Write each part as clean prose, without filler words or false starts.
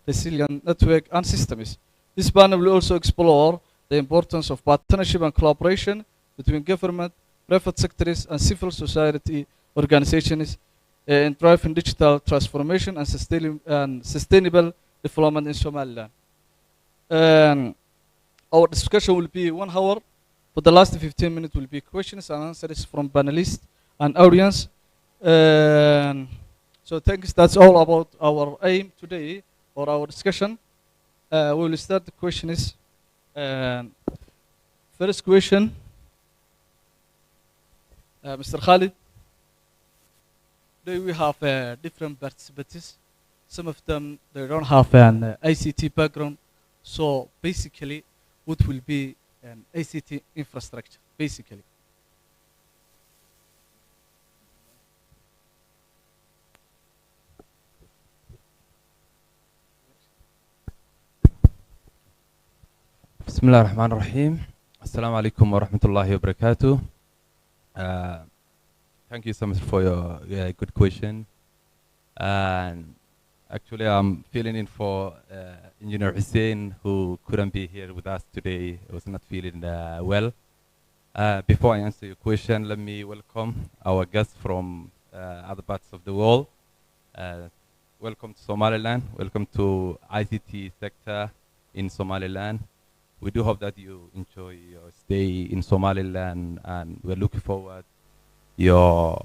resilient network and systems. This panel will also explore the importance of partnership and collaboration between government, private sectors, and civil society organizations in driving digital transformation and sustainable development in Somaliland. Our discussion will be 1 hour. For the last 15 minutes will be questions and answers from panelists and audience. So thanks. That's all about our aim today or our discussion. We will start the questions. First question, Mr. Khalid. Today we have different participants. Some of them they don't have an ICT background. So basically, what will be an ICT infrastructure? Basically. بسم الله الرحمن الرحيم. السلام عليكم ورحمة الله وبركاته. Thank you so much for your good question. And actually, I'm filling in for Engineer Hussein, who couldn't be here with us today. He was not feeling well. Before I answer your question, let me welcome our guests from other parts of the world. Welcome to Somaliland. Welcome to ICT sector in Somaliland. We do hope that you enjoy your stay in Somaliland, and we're looking forward your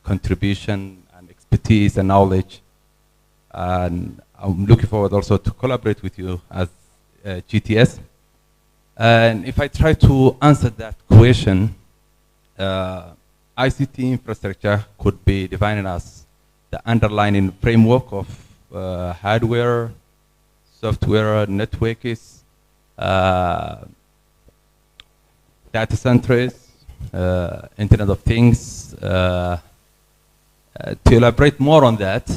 contribution and expertise and knowledge. And I'm looking forward also to collaborate with you as GTS. And if I try to answer that question, ICT infrastructure could be defined as the underlying framework of hardware, software, networks, data centers, Internet of Things. To elaborate more on that,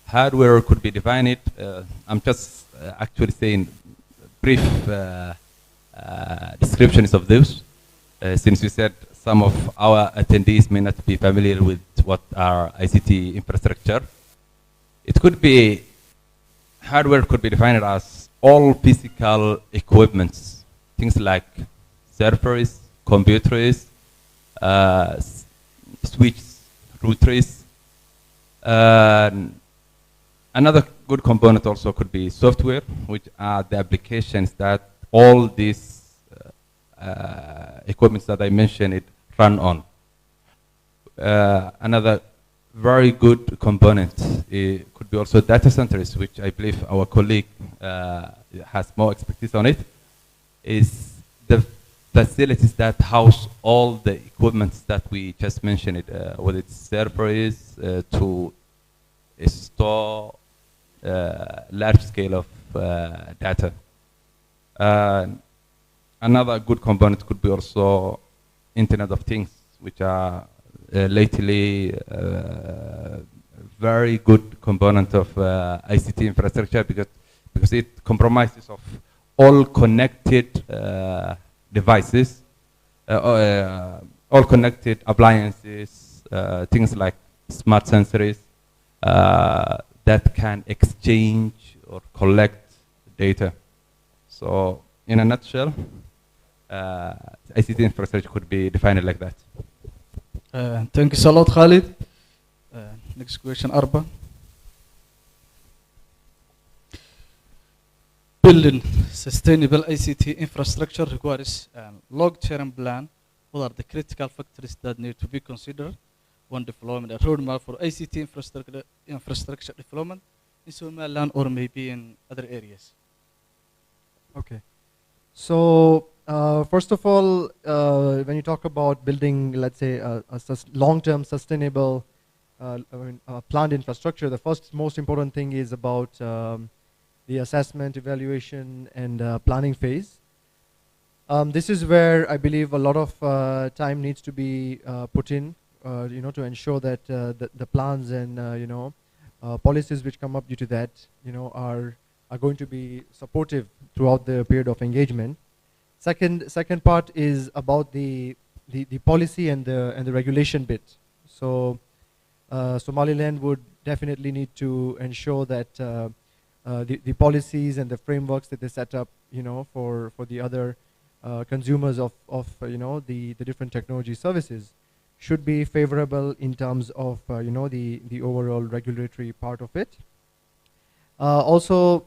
hardware could be defined. I'm just actually saying brief descriptions of those, since we said some of our attendees may not be familiar with what are ICT infrastructure. It could be, hardware could be defined as all physical equipments, things like servers, computers, switches, routers. Another good component also could be software, which are the applications that all these equipments that I mentioned run on. Another very good component could be also data centers, which I believe our colleague has more expertise on it, is the facilities that house all the equipments that we just mentioned, whether it's servers to store large scale of data. Another good component could be also Internet of Things, which are lately very good component of ICT infrastructure, because it compromises of all connected devices, all connected appliances, things like smart sensors that can exchange or collect data. So in a nutshell, ICT infrastructure could be defined like that. Thank you so lot, Khalid. Next question, Arba. Building sustainable ICT infrastructure requires a long-term plan. What are the critical factors that need to be considered when developing a roadmap for ICT infrastructure development in Somaliland or maybe in other areas? Okay. So first of all, when you talk about building, let's say, a long-term sustainable planned infrastructure, the first most important thing is about the assessment, evaluation, and planning phase. This is where I believe a lot of time needs to be put in, to ensure that the plans and policies which come up due to that, are going to be supportive throughout the period of engagement. Second part is about the policy and the regulation bit. So Somaliland would definitely need to ensure that the policies and the frameworks that they set up, for the other consumers of the different technology services should be favorable in terms of the overall regulatory part of it. Also,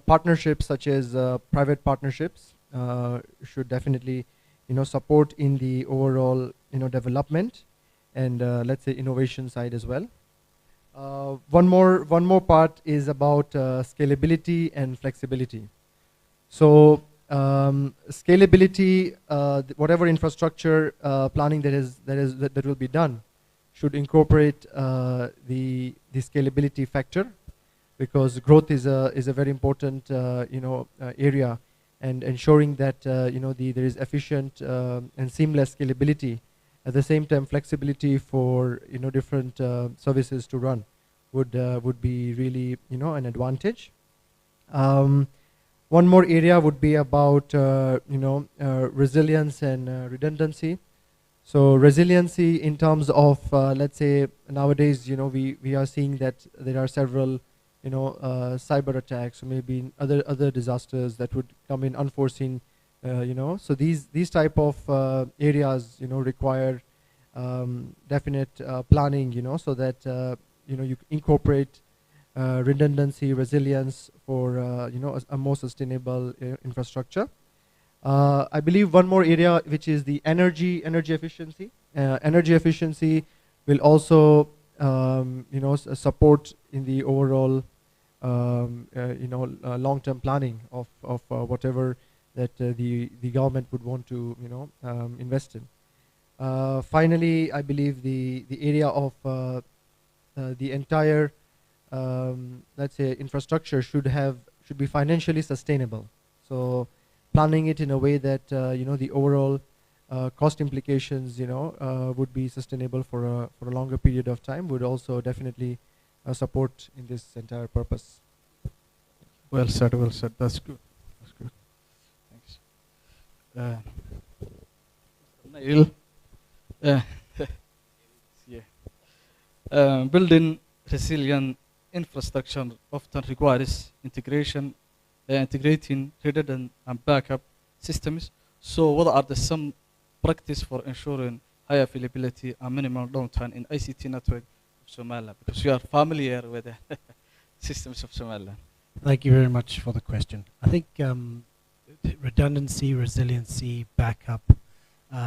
partnerships such as private partnerships should definitely support in the overall development and let's say innovation side as well. One more part is about scalability and flexibility. So scalability, whatever infrastructure planning that will be done should incorporate the scalability factor, because growth is a very important area, and ensuring that there is efficient and seamless scalability. At the same time, flexibility for different services to run would be really an advantage. One more area would be about resilience and redundancy. So resiliency in terms of let's say nowadays we are seeing that there are several cyber attacks, or maybe other disasters that would come in unforeseen. So these type of areas require definite planning, so that you incorporate redundancy, resilience for a more sustainable infrastructure. I believe one more area, which is the energy efficiency. Energy efficiency will also support in the overall long-term planning of whatever that the government would want to invest in. Finally, I believe the area of the entire let's say infrastructure should be financially sustainable. So planning it in a way that the overall cost implications would be sustainable for a longer period of time would also definitely support in this entire purpose. Well said, well said. That's good. That's good. Thanks. Nail. Yeah. Building resilient infrastructure often requires integrating redundant and backup systems. So what are some practice for ensuring high availability and minimal downtime in ICT network of Somaliland? Because you are familiar with the systems of Somaliland. Thank you very much for the question. I think redundancy, resiliency, backup,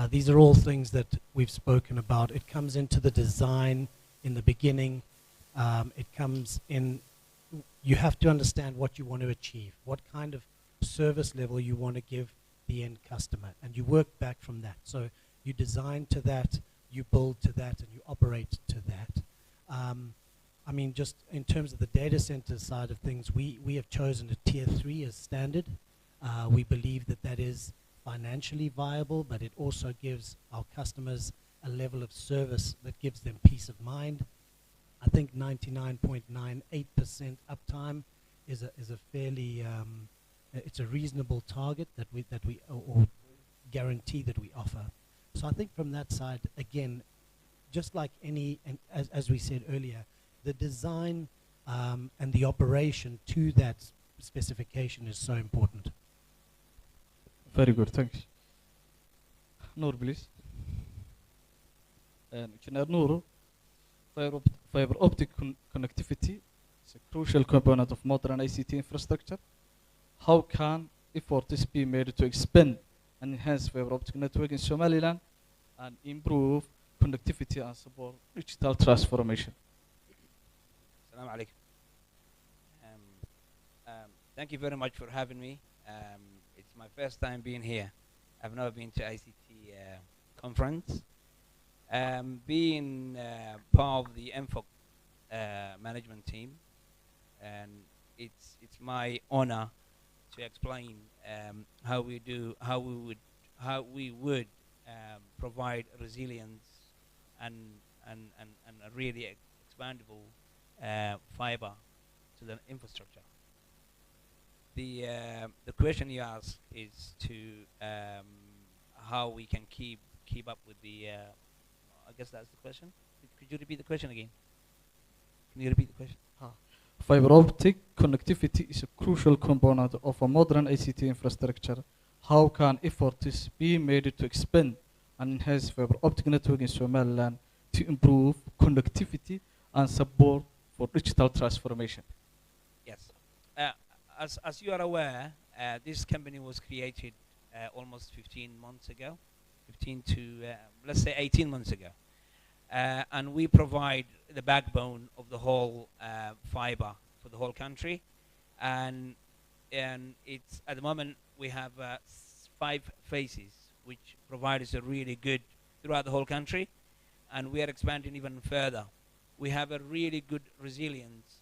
these are all things that we've spoken about. It comes into the design in the beginning. It comes in, you have to understand what you want to achieve, what kind of service level you want to give the end customer, and you work back from that. So you design to that, you build to that, and you operate to that. I mean, just in terms of the data center side of things, we have chosen a tier 3 as standard. We believe that that is financially viable, but it also gives our customers a level of service that gives them peace of mind. I think 99.98% uptime is a fairly it's a reasonable target that we or guarantee that we offer. So I think from that side, again, just like any, and as we said earlier, the design and the operation to that specification is so important. Very good, thanks. Noor, please. Engineer Noor, fiber optic connectivity is a crucial component of modern ICT infrastructure. How can efforts be made to expand and enhance fiber optic network in Somaliland and improve connectivity and support digital transformation? Assalamu alaikum. Thank you very much for having me. It's my first time being here. I've never been to ICT conference. Being part of the MFOC management team, and it's my honor to explain how we would provide resilience and a really expandable fiber to the infrastructure. The question you ask is to how we can keep up with the. I guess that's the question. Could you repeat the question again? Can you repeat the question? Fiber optic connectivity is a crucial component of a modern ICT infrastructure. How can efforts be made to expand and enhance fiber optic network in Somaliland to improve connectivity and support for digital transformation? Yes. As you are aware, this company was created almost 15 months ago, 15 to let's say 18 months ago, and we provide the backbone of the whole fiber for the whole country, and it's at the moment we have 5 phases which provide us a really good throughout the whole country, and we are expanding even further. We have a really good resilience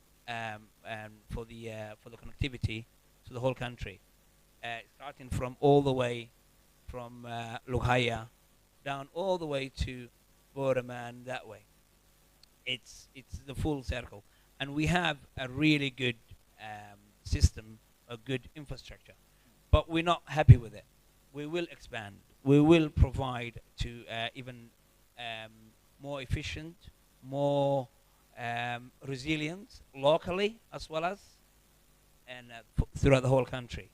for the connectivity to the whole country, starting from all the way from Lughaya down all the way to Boraman that way. It's the full circle, and we have a really good system, a good infrastructure, but we're not happy with it. We will expand. We will provide to even more efficient, more resilient locally as well as and throughout the whole country.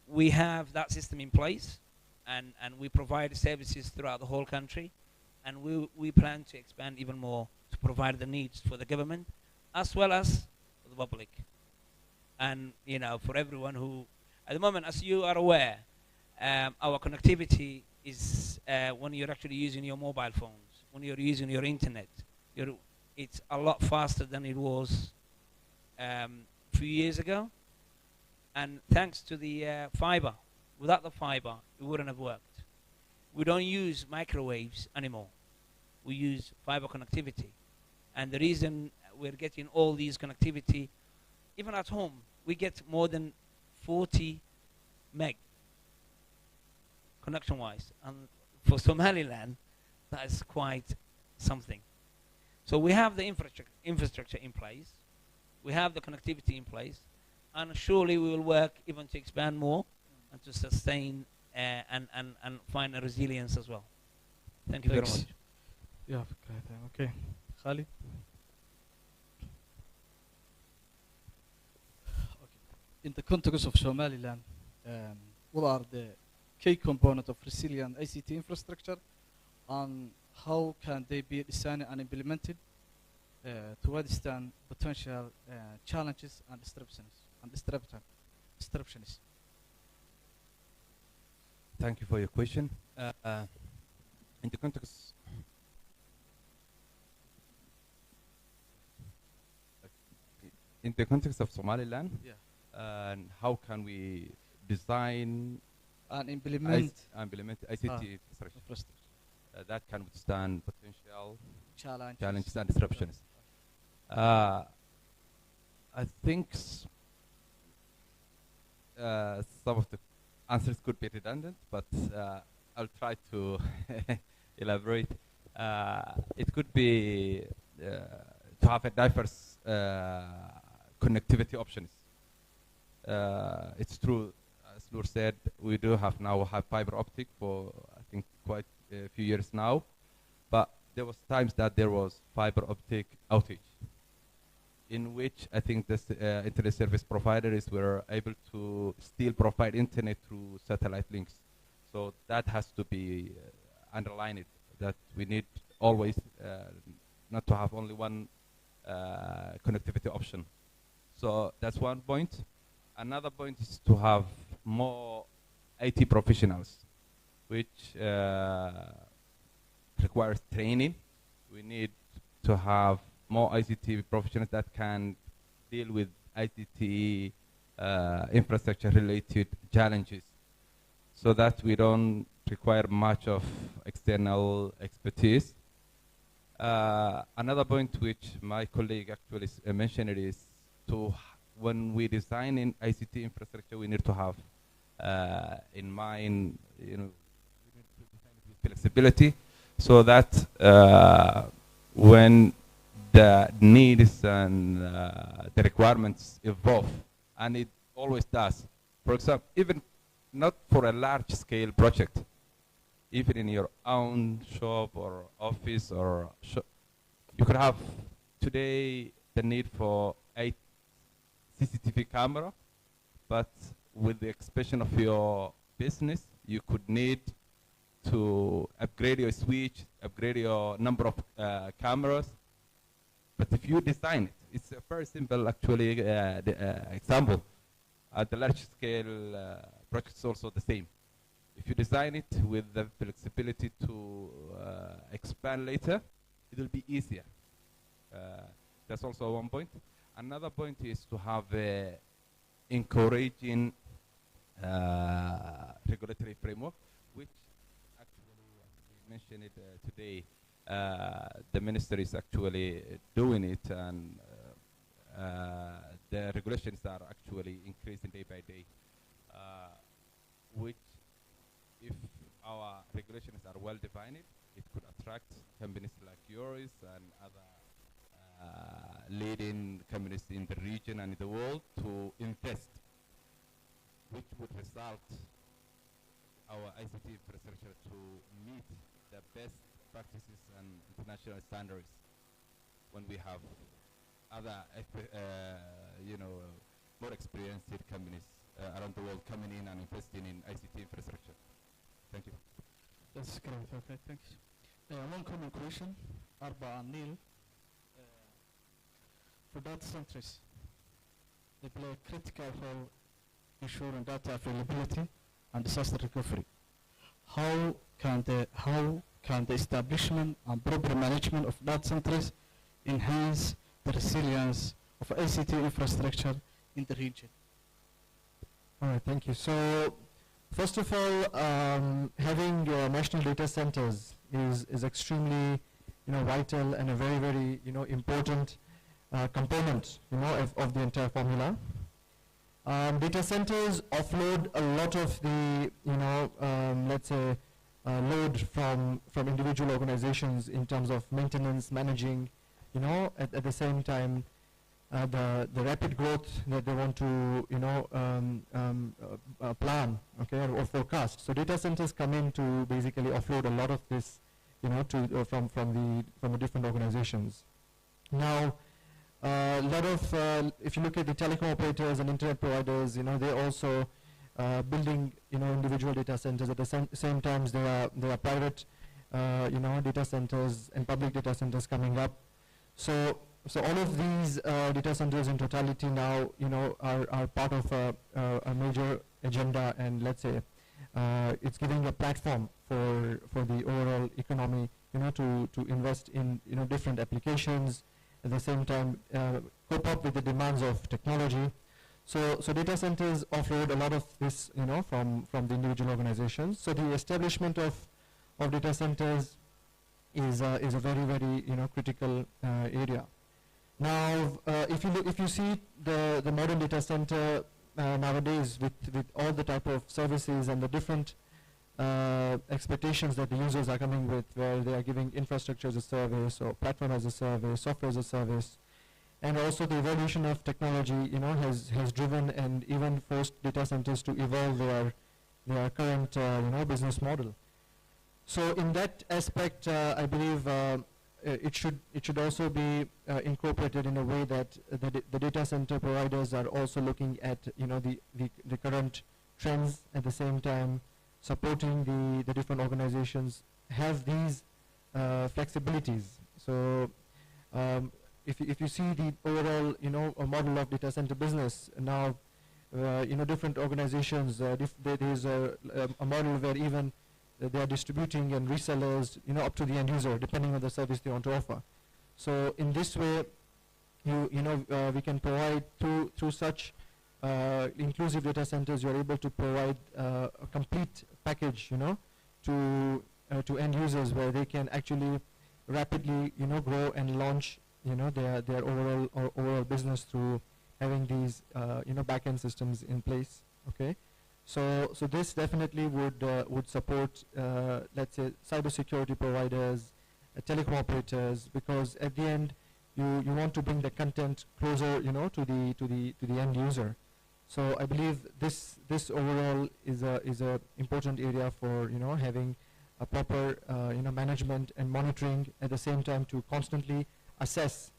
We have that system in place, and we provide services throughout the whole country, and we plan to expand even more to provide the needs for the government as well as for the public, and for everyone who at the moment, as you are aware, our connectivity is when you're actually using your mobile phones, when you're using your internet, it's a lot faster than it was a few years ago. And thanks to the fiber, without the fiber, it wouldn't have worked. We don't use microwaves anymore. We use fiber connectivity. And the reason we're getting all these connectivity, even at home, we get more than 40 meg connection-wise. And for Somaliland, that is quite something. So we have the infrastructure in place. We have the connectivity in place. And surely we will work even to expand more and to sustain and find a resilience as well. Thank you very much. Yeah, okay. Khalid? In the context of Somaliland, what are the key components of resilient ICT infrastructure, and how can they be designed and implemented to withstand potential challenges and disruptions? Thank you for your question. In the context of Somaliland, and how can we design and implement ICT infrastructure that can withstand potential challenges and disruptions? I think some of the answers could be redundant, but I'll try to elaborate. It could be to have a diverse connectivity options. It's true, as Noor said, we do have now fiber optic for I think quite a few years now, but there was times that there was fiber optic outage, in which I think the internet service providers were able to still provide internet through satellite links. So that has to be underlined, that we need always not to have only one connectivity option. So that's one point. Another point is to have more IT professionals, which requires training. We need to have more ICT professionals that can deal with ICT infrastructure related challenges, so that we don't require much of external expertise. Another point which my colleague actually mentioned is when we design in ICT infrastructure, we need to have in mind, we need to design it with flexibility, so that when the needs and the requirements evolve, and it always does. For example, even not for a large scale project, even in your own shop or office or you could have today the need for 8 CCTV camera, but with the expansion of your business, you could need to upgrade your switch, upgrade your number of cameras. But if you design it, it's a very simple actually example. At the large scale projects also the same. If you design it with the flexibility to expand later, it will be easier. That's also one point. Another point is to have encouraging regulatory framework, which actually, as we mentioned it today, the minister is actually doing it, and the regulations are actually increasing day by day, which, if our regulations are well defined, it could attract companies like yours and other leading companies in the region and in the world to invest, which would result our ICT infrastructure to meet the best practices and international standards when we have other, more experienced companies around the world coming in and investing in ICT infrastructure. Thank you. That's great. Okay, thanks. One common question, Arba and Neil. For data centers, they play a critical role ensuring data availability and disaster recovery. How can the establishment and proper management of data centers enhance the resilience of ICT infrastructure in the region? All right, thank you. So, first of all, having national data centers is extremely, vital and a very, very, important component, of the entire formula. Data centers offload a lot of the, let's say, load from individual organizations in terms of maintenance, managing, at the same time, the rapid growth that they want to, plan, okay, or forecast. So data centers come in to basically offload a lot of this, from the different organizations. Now, a lot of, if you look at the telecom operators and internet providers, they're also building, individual data centers. At the same time, there are private, data centers and public data centers coming up. So all of these data centers in totality now, are part of a major agenda, and let's say it's giving a platform for the overall economy, to invest in different applications. At the same time, cope up with the demands of technology. So data centers offload a lot of this, from the individual organizations. So the establishment of data centers is a very, very, critical area. Now, if you see the modern data center nowadays with all the type of services and the different expectations that the users are coming with, where they are giving infrastructure as a service or platform as a service, software as a service, and also the evolution of technology, has driven and even forced data centers to evolve their current, business model. So in that aspect, I believe it should also be incorporated in a way that the data center providers are also looking at, the current trends, at the same time supporting the different organizations have these flexibilities. So if you see the overall, a model of data center business now, different organizations, there is a model where even they are distributing and resellers, up to the end user, depending on the service they want to offer. So in this way, we can provide through such inclusive data centers, you're able to provide a complete package, to end users, where they can actually rapidly, grow and launch, their overall business through having these, back-end systems in place. Okay, so this definitely would support, let's say, cybersecurity providers, telecom operators, because at the end, you want to bring the content closer, to the end user. So I believe this overall is a important area for having a proper management and monitoring, at the same time to constantly assess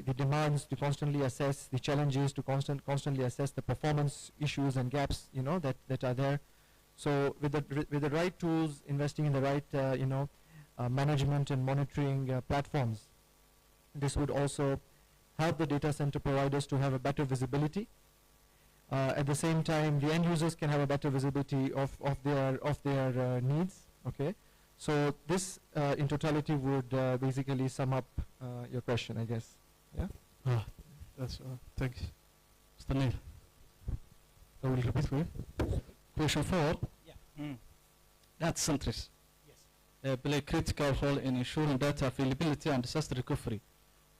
the demands, to constantly assess the challenges, to constantly assess the performance issues and gaps, that are there. So with the right tools, investing in the right, management and monitoring platforms, this would also help the data center providers to have a better visibility. At the same time, the end users can have a better visibility of their needs. Okay, so this in totality would basically sum up your question, I guess. Yeah. That's thanks. Mr. Neil. I will repeat for you. Question 4. Yeah. Data centers Yes. play a critical role in ensuring data availability and disaster recovery.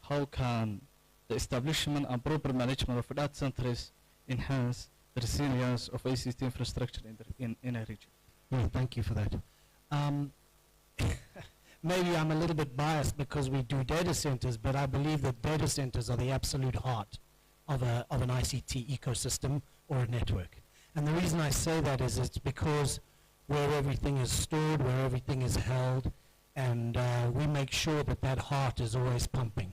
How can the establishment and proper management of data centers enhance the resilience of ICT infrastructure in a region? Yeah, thank you for that. Maybe I'm a little bit biased because we do data centers, but I believe that data centers are the absolute heart of an ICT ecosystem or a network. And the reason I say that is it's because where everything is stored, where everything is held, and we make sure that that heart is always pumping,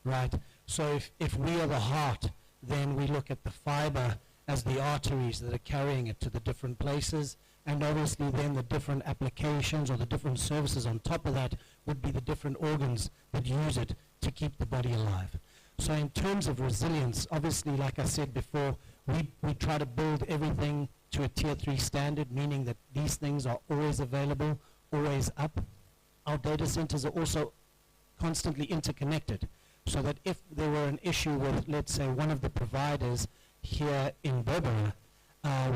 right? So if we are the heart, then we look at the fiber as the arteries that are carrying it to the different places, and obviously then the different applications or the different services on top of that would be the different organs that use it to keep the body alive. So in terms of resilience, obviously, like I said before, we try to build everything to a tier 3 standard, meaning that these things are always available, always up. Our data centers are also constantly interconnected, so that if there were an issue with, let's say, one of the providers here in Berbera,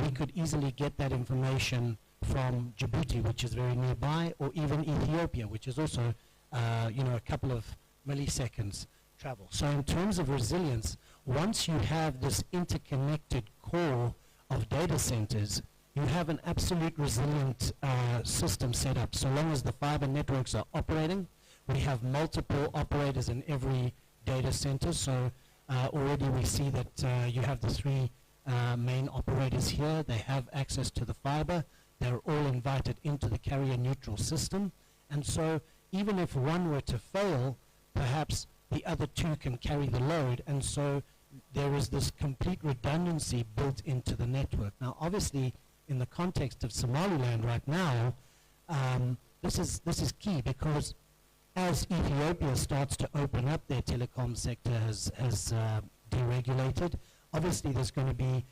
we could easily get that information from Djibouti, which is very nearby, or even Ethiopia, which is also, a couple of milliseconds travel. So in terms of resilience, once you have this interconnected core of data centers, you have an absolute resilient system set up. So long as the fiber networks are operating, we have multiple operators in every data center. So already we see that you have the 3 main operators here. They have access to the fiber. They're all invited into the carrier neutral system. And so even if one were to fail, perhaps the other 2 can carry the load. And so there is this complete redundancy built into the network. Now, obviously, in the context of Somaliland right now, this is key, because as Ethiopia starts to open up, their telecom sector has deregulated. Obviously, there's going to be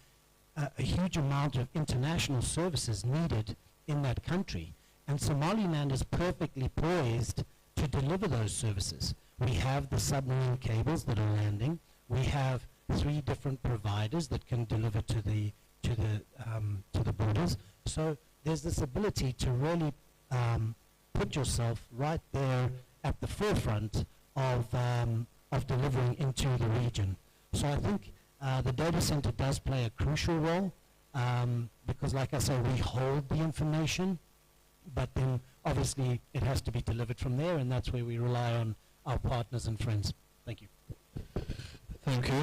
a huge amount of international services needed in that country. And Somaliland is perfectly poised to deliver those services. We have the submarine cables that are landing. We have 3 different providers that can deliver to the borders. So there's this ability to really put yourself right there at the forefront of delivering into the region. So I think the data center does play a crucial role because, like I say, we hold the information, but then obviously it has to be delivered from there, and that's where we rely on our partners and friends. Thank you. Thank you.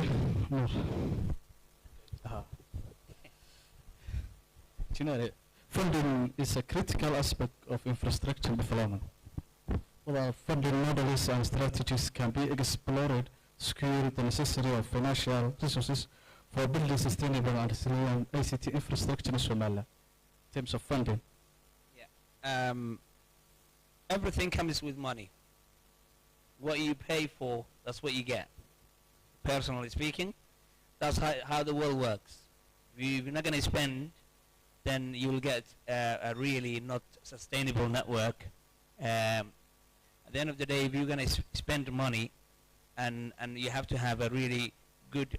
Funding is a critical aspect of infrastructure development. Well, funding models and strategies can be explored to secure the necessary of financial resources for building sustainable and resilient ICT infrastructure in Somalia. In terms of funding. Yeah. Everything comes with money. What you pay for, that's what you get. Personally speaking, that's how the world works. If you're not going to spend, then you will get a really not sustainable network. At the end of the day, if you're going to spend money, and you have to have a really good,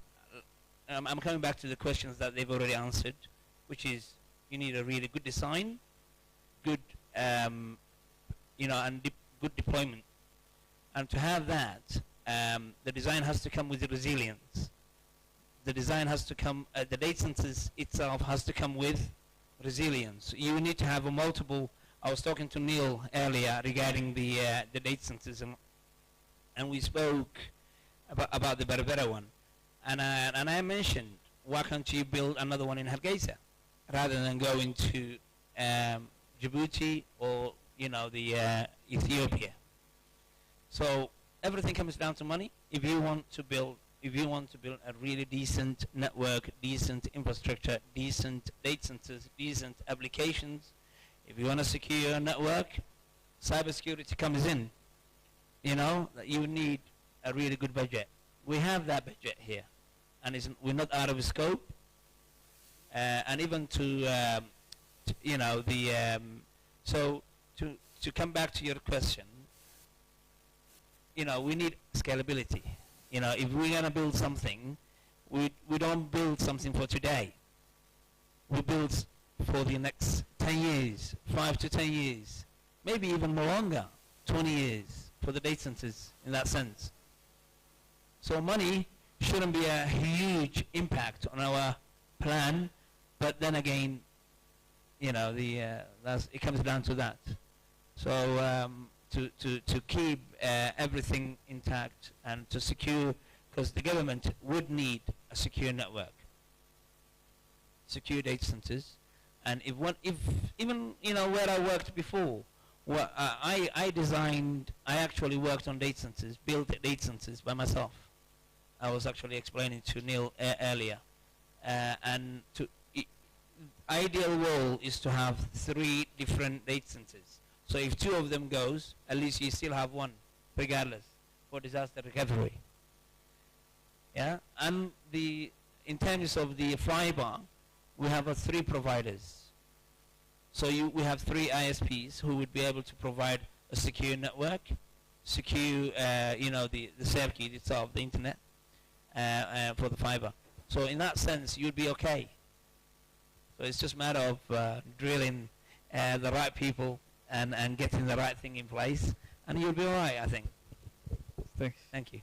I'm coming back to the questions that they've already answered, which is you need a really good design, good, and good deployment. And to have that, the design has to come with the resilience. The design has to come, the data centers itself has to come with resilience. You need to have a multiple. I was talking to Neil earlier regarding the data centers, and we spoke about the Berbera one, and I mentioned, why can't you build another one in Hargeisa rather than going to Djibouti or the Ethiopia? So everything comes down to money. If you want to build a really decent network, decent infrastructure, decent data centers, decent applications, if you want a secure network, cybersecurity comes in. You know, you need a really good budget. We have that budget here, and we're not out of scope. And even you know, so to come back to your question, you know, we need scalability. You know, if we're gonna build something, we don't build something for today. We build for the next 10 years, 5 to 10 years, maybe even more longer, 20 years for the data centers in that sense. So money shouldn't be a huge impact on our plan, but then again, you know, it comes down to that. So to keep everything intact and to secure, because the government would need a secure network, secure data centers, and if even, you know, where I worked before, well, I actually worked on data centers, built data centers by myself. I was actually explaining to Neil earlier, and ideal role is to have 3 different data centers. So if 2 of them goes, at least you still have 1, regardless, for disaster recovery. Yeah, and in terms of the fiber, we have 3 providers. So we have 3 ISPs who would be able to provide a secure network, secure, you know, the circuit itself, the internet, for the fiber. So in that sense, you'd be okay. So it's just a matter of drilling the right people and getting the right thing in place, and you'll be all right, I think. Thanks. Thank you.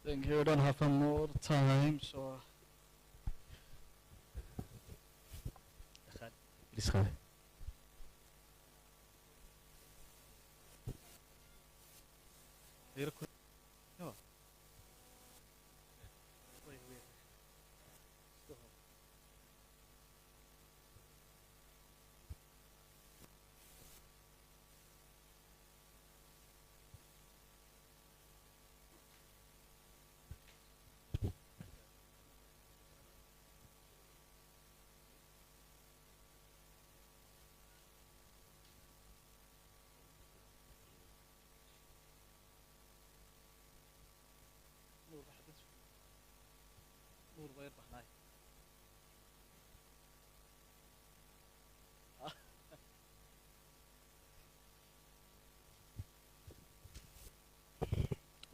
Thank you. We don't have more time, so. Please go ahead. No.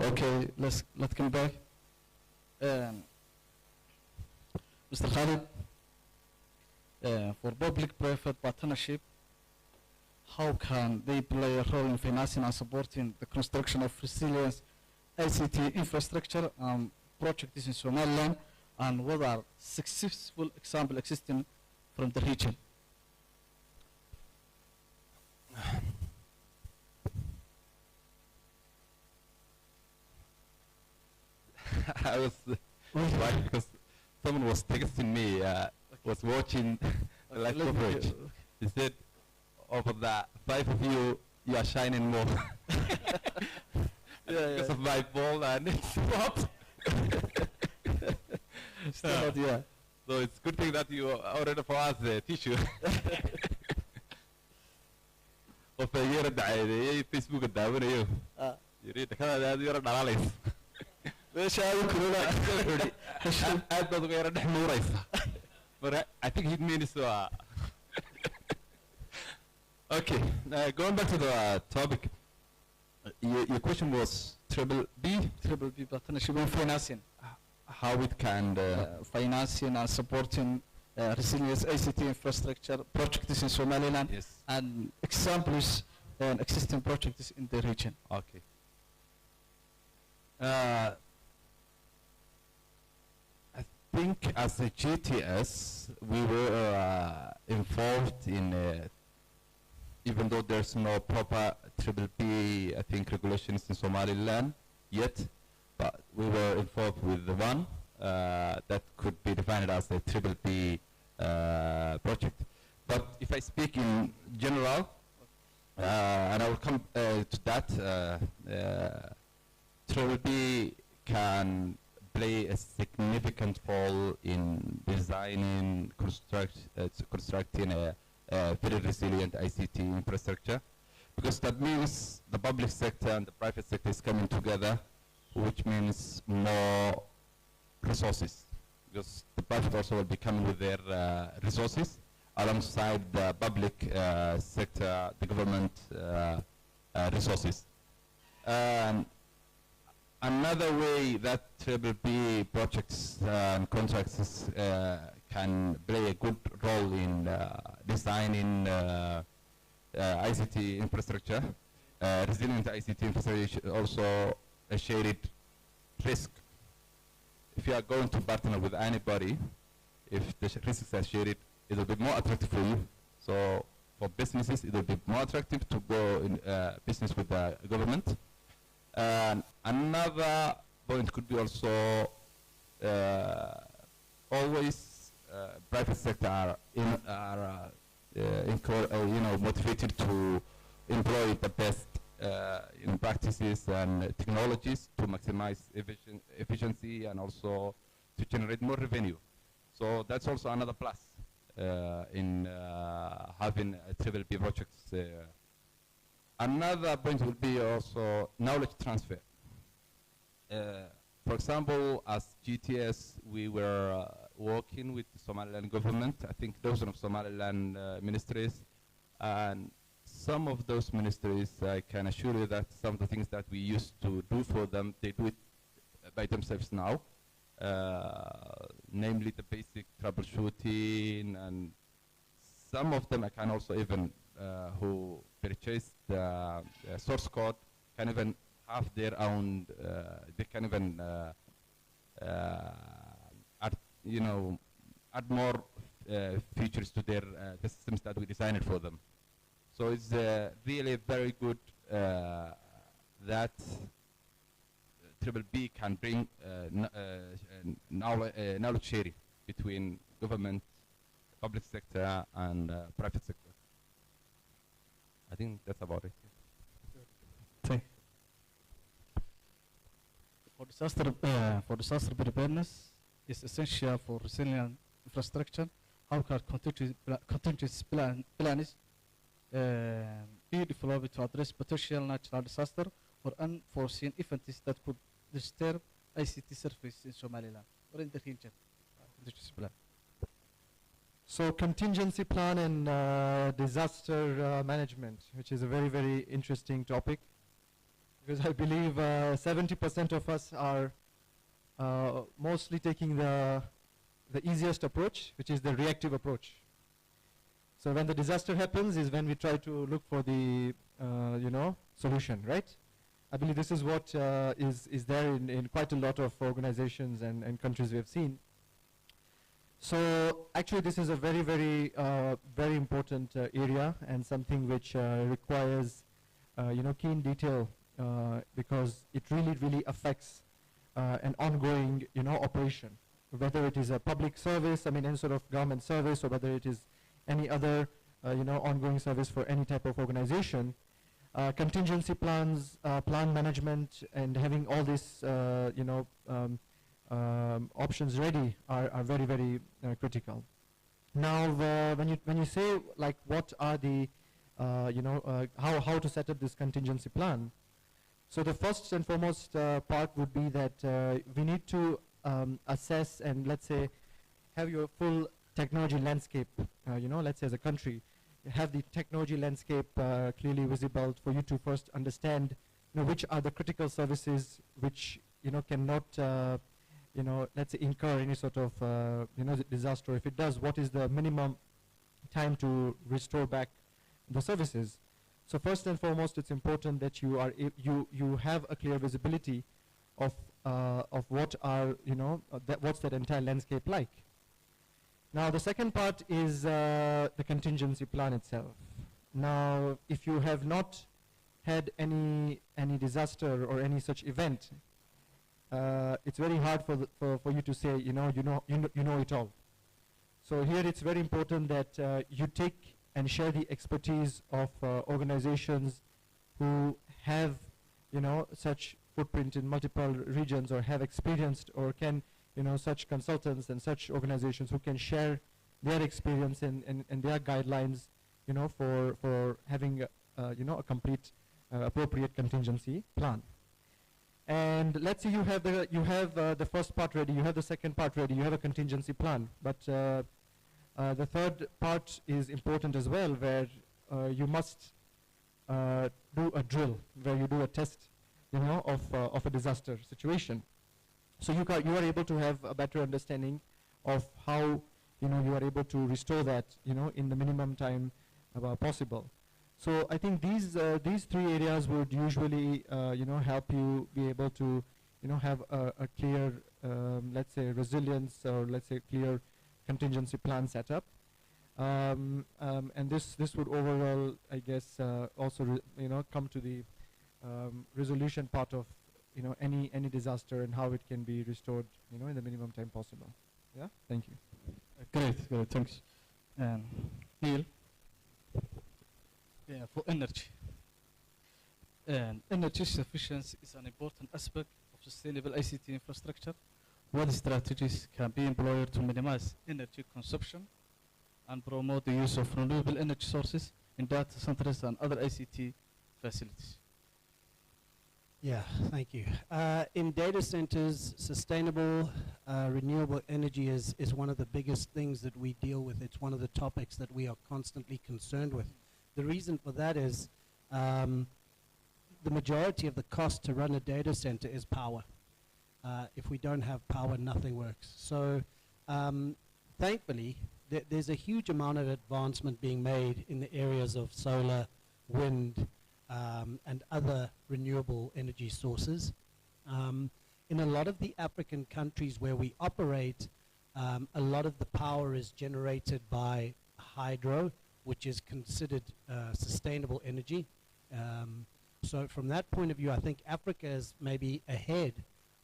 Okay, let's come back. Mr. Khalid, for public-private partnership, how can they play a role in financing and supporting the construction of resilience ICT infrastructure projects in Somaliland, and what are successful examples existing from the region? I was right because someone was texting me, was watching the live coverage. He said, over the 5 of you, you are shining more. Because of my ball and it's not. Yeah. So it's good thing that you already for us the tissue. Of a year died, Facebook daawanaayo. Yiri takada aad yara dhalaalaysa. Meesha aad ku rula aad baad uga yara dhex nuuraysa. But I think he means so. Okay, going back to the topic. Your question was triple B partnership and financing. How it can financing and supporting resilience ICT infrastructure projects in Somaliland, yes, and examples and existing projects in the region. Okay. I think as a GTS, we were involved in, even though there's no proper triple B, I think, regulations in Somaliland yet, but we were involved with the one that could be defined as a triple B project. But if I speak in general, and I will come to that, B can play a significant role in designing, constructing a very resilient ICT infrastructure, because that means the public sector and the private sector is coming together, which means more resources, because the private also will be coming with their resources alongside the public sector, the government resources. Another way that B projects and contracts can play a good role in designing ICT infrastructure, resilient ICT infrastructure, also a shared risk. If you are going to partner with anybody, if the risks are shared, it will be more attractive for you. So for businesses, it will be more attractive to go in business with the government. And another point could be also always private sector are motivated to employ the best in practices and technologies to maximize efficiency and also to generate more revenue. So that's also another plus in having B projects. Another point will be also knowledge transfer. For example, as GTS, we were working with the Somaliland government, I think those of Somaliland ministries, and some of those ministries, I can assure you that some of the things that we used to do for them, they do it by themselves now, namely the basic troubleshooting, and some of them I can also even, who purchased the source code, can even have their own, they can even add more features to their the systems that we designed for them. So it's really very good that B can bring knowledge sharing between government, public sector, and private sector. I think that's about it. For disaster preparedness is essential for resilient infrastructure. How can contingency plans be developed to address potential natural disaster or unforeseen events that could disturb ICT service in Somaliland or in the region? Contingency plan. So contingency plan and disaster management, which is a very, very interesting topic, because I believe 70% of us are mostly taking the easiest approach, which is the reactive approach. So when the disaster happens is when we try to look for the solution, right? I believe this is what is there in quite a lot of organizations and countries we have seen. So actually this is a very, very, very important area and something which requires keen detail because it really, really affects an ongoing operation, whether it is a public service, I mean any sort of government service, or whether it is any other ongoing service for any type of organization. Contingency plans, plan management, and having all these options ready are very, very critical. Now, when you say like what are the how to set up this contingency plan, so the first and foremost part would be that we need to assess and let's say have your full technology landscape. Let's say as a country, have the technology landscape clearly visible for you to first understand which are the critical services which cannot let's say incur any sort of disaster. If it does, what is the minimum time to restore back the services? So first and foremost, it's important that you are you have a clear visibility of what are what's that entire landscape like. Now the second part is the contingency plan itself. Now if you have not had any disaster or any such event, it's very hard for you to say you know it all. So here it's very important that you take and share the expertise of organizations who have such footprint in multiple regions or have experienced, or can, such consultants and such organizations who can share their experience and their guidelines, for having, a complete appropriate contingency plan. And let's say you have the first part ready, you have the second part ready, you have a contingency plan, but the third part is important as well, where you must do a drill, where you do a test, of a disaster situation. So you are able to have a better understanding of how, you are able to restore that, in the minimum time possible. So I think these three areas would usually, help you be able to, have a clear, let's say, resilience, or let's say clear contingency plan set up. And this would overall, I guess, also come to the resolution part of any disaster and how it can be restored in the minimum time possible. Yeah, thank you. Great, thanks. And Neil. Yeah, for energy. And energy sufficiency is an important aspect of sustainable ICT infrastructure. What strategies can be employed to minimize energy consumption and promote the use of renewable energy sources in data centers and other ICT facilities? Yeah, thank you. In data centers, sustainable renewable energy is one of the biggest things that we deal with. It's one of the topics that we are constantly concerned with. The reason for that is the majority of the cost to run a data center is power. If we don't have power, nothing works. So thankfully, there's a huge amount of advancement being made in the areas of solar, wind, and other renewable energy sources. In a lot of the African countries where we operate, a lot of the power is generated by hydro, which is considered sustainable energy. So from that point of view, I think Africa is maybe ahead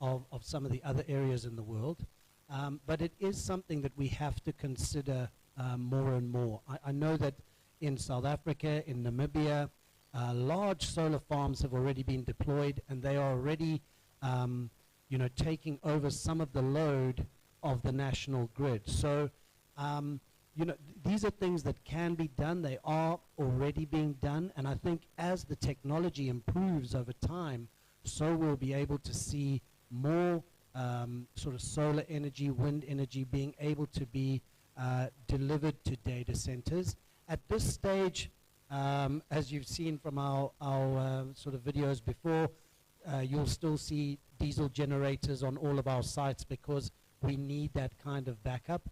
of some of the other areas in the world. But it is something that we have to consider more and more. I know that in South Africa, in Namibia, large solar farms have already been deployed, and they are already taking over some of the load of the national grid. So these are things that can be done. They are already being done, and I think as the technology improves over time, so we'll be able to see more sort of solar energy, wind energy being able to be delivered to data centers. At this stage, as you've seen from our sort of videos before, you'll still see diesel generators on all of our sites because we need that kind of backup.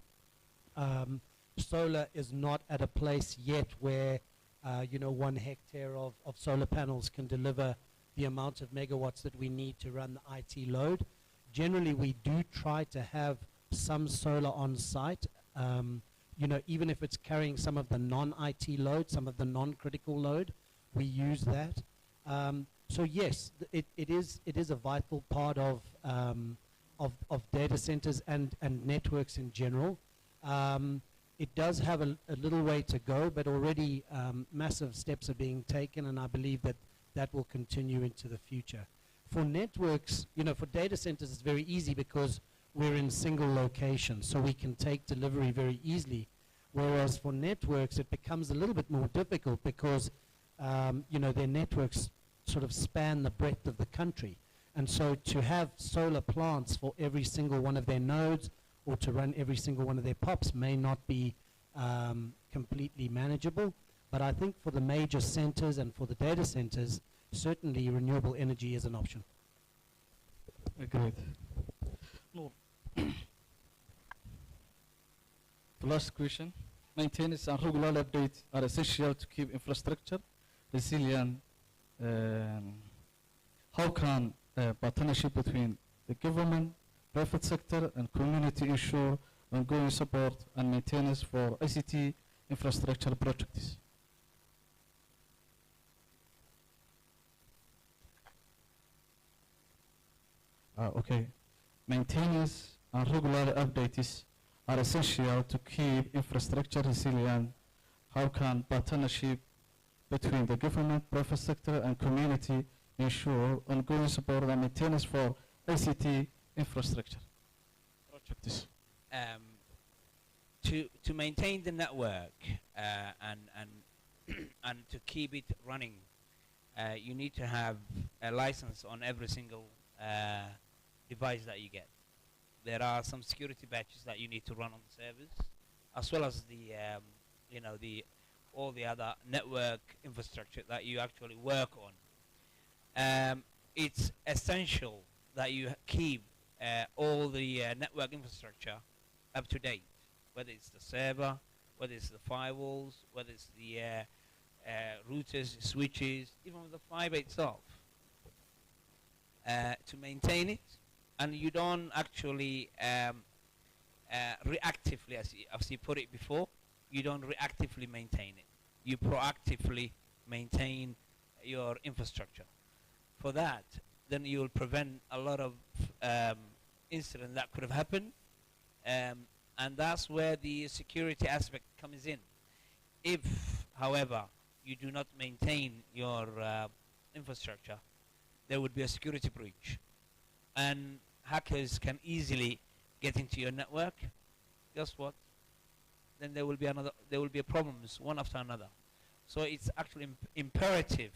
Solar is not at a place yet where 1 hectare of solar panels can deliver the amount of megawatts that we need to run the IT load. Generally, we do try to have some solar on site, even if it's carrying some of the non-IT load, some of the non-critical load, we use that. So yes, it is a vital part of data centers and networks in general. It does have a little way to go, but already massive steps are being taken, and I believe that will continue into the future. For networks, for data centers, it's very easy because we're in single locations, so we can take delivery very easily. Whereas for networks, it becomes a little bit more difficult because, their networks sort of span the breadth of the country. And so to have solar plants for every single one of their nodes or to run every single one of their POPs may not be completely manageable. But I think for the major centers and for the data centers, certainly renewable energy is an option. Great. No. The last question. Maintenance and regular updates are essential to keep infrastructure resilient. How can partnership between the government, private sector, and community ensure ongoing support and maintenance for ICT infrastructure projects? Okay. Maintenance and regular updates are essential to keep infrastructure resilient. How can partnership between the government, private sector, and community ensure ongoing support and maintenance for ICT infrastructure projects. Um, to maintain the network and and to keep it running, you need to have a license on every single device that you get. There are some security patches that you need to run on the servers, as well as the you know, the all the other network infrastructure that you actually work on. It's essential that you keep all the network infrastructure up to date, whether it's the server, whether it's the firewalls, whether it's the routers, switches, even with the fiber itself, to maintain it. And you don't actually reactively, as you put it before, you don't reactively maintain it. You proactively maintain your infrastructure. For that, then you will prevent a lot of incidents that could have happened, and that's where the security aspect comes in. If, however, you do not maintain your infrastructure, there would be a security breach, and hackers can easily get into your network. Guess what? Then there will be another. There will be problems one after another. So it's actually imperative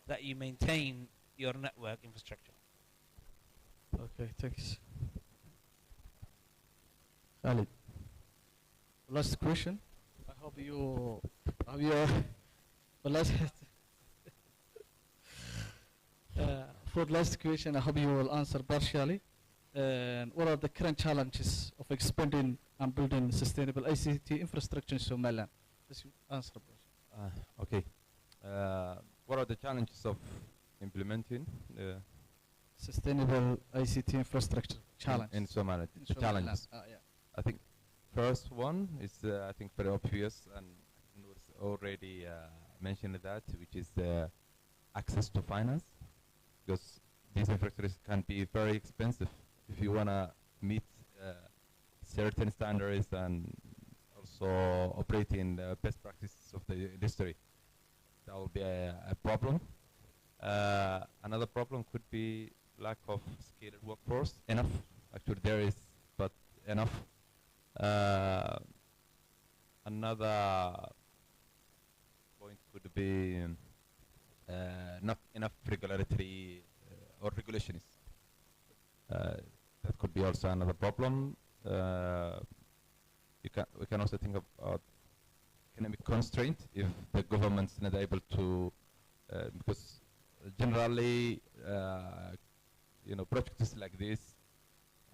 that you maintain your network infrastructure. Okay, thanks. Khalid. Last question. I hope you have your last for last question. I hope you will answer partially. And what are the current challenges of expanding and building sustainable ICT infrastructure in Somaliland? Let's answer. Okay. What are the challenges of implementing the Sustainable ICT infrastructure challenge in Somaliland? in The challenges. Somaliland. Yeah. I think first one is I think very obvious and was already mentioned that, which is the access to finance, because these infrastructures can be very expensive if you wanna meet certain standards and also operate in the best practices of the industry. That will be a problem. Another problem could be lack of skilled workforce. Enough, actually there is, but enough. Another point could be not enough regulatory or regulations. That could be also another problem. We can also think about economic constraint if the government's not able to, because generally, projects like this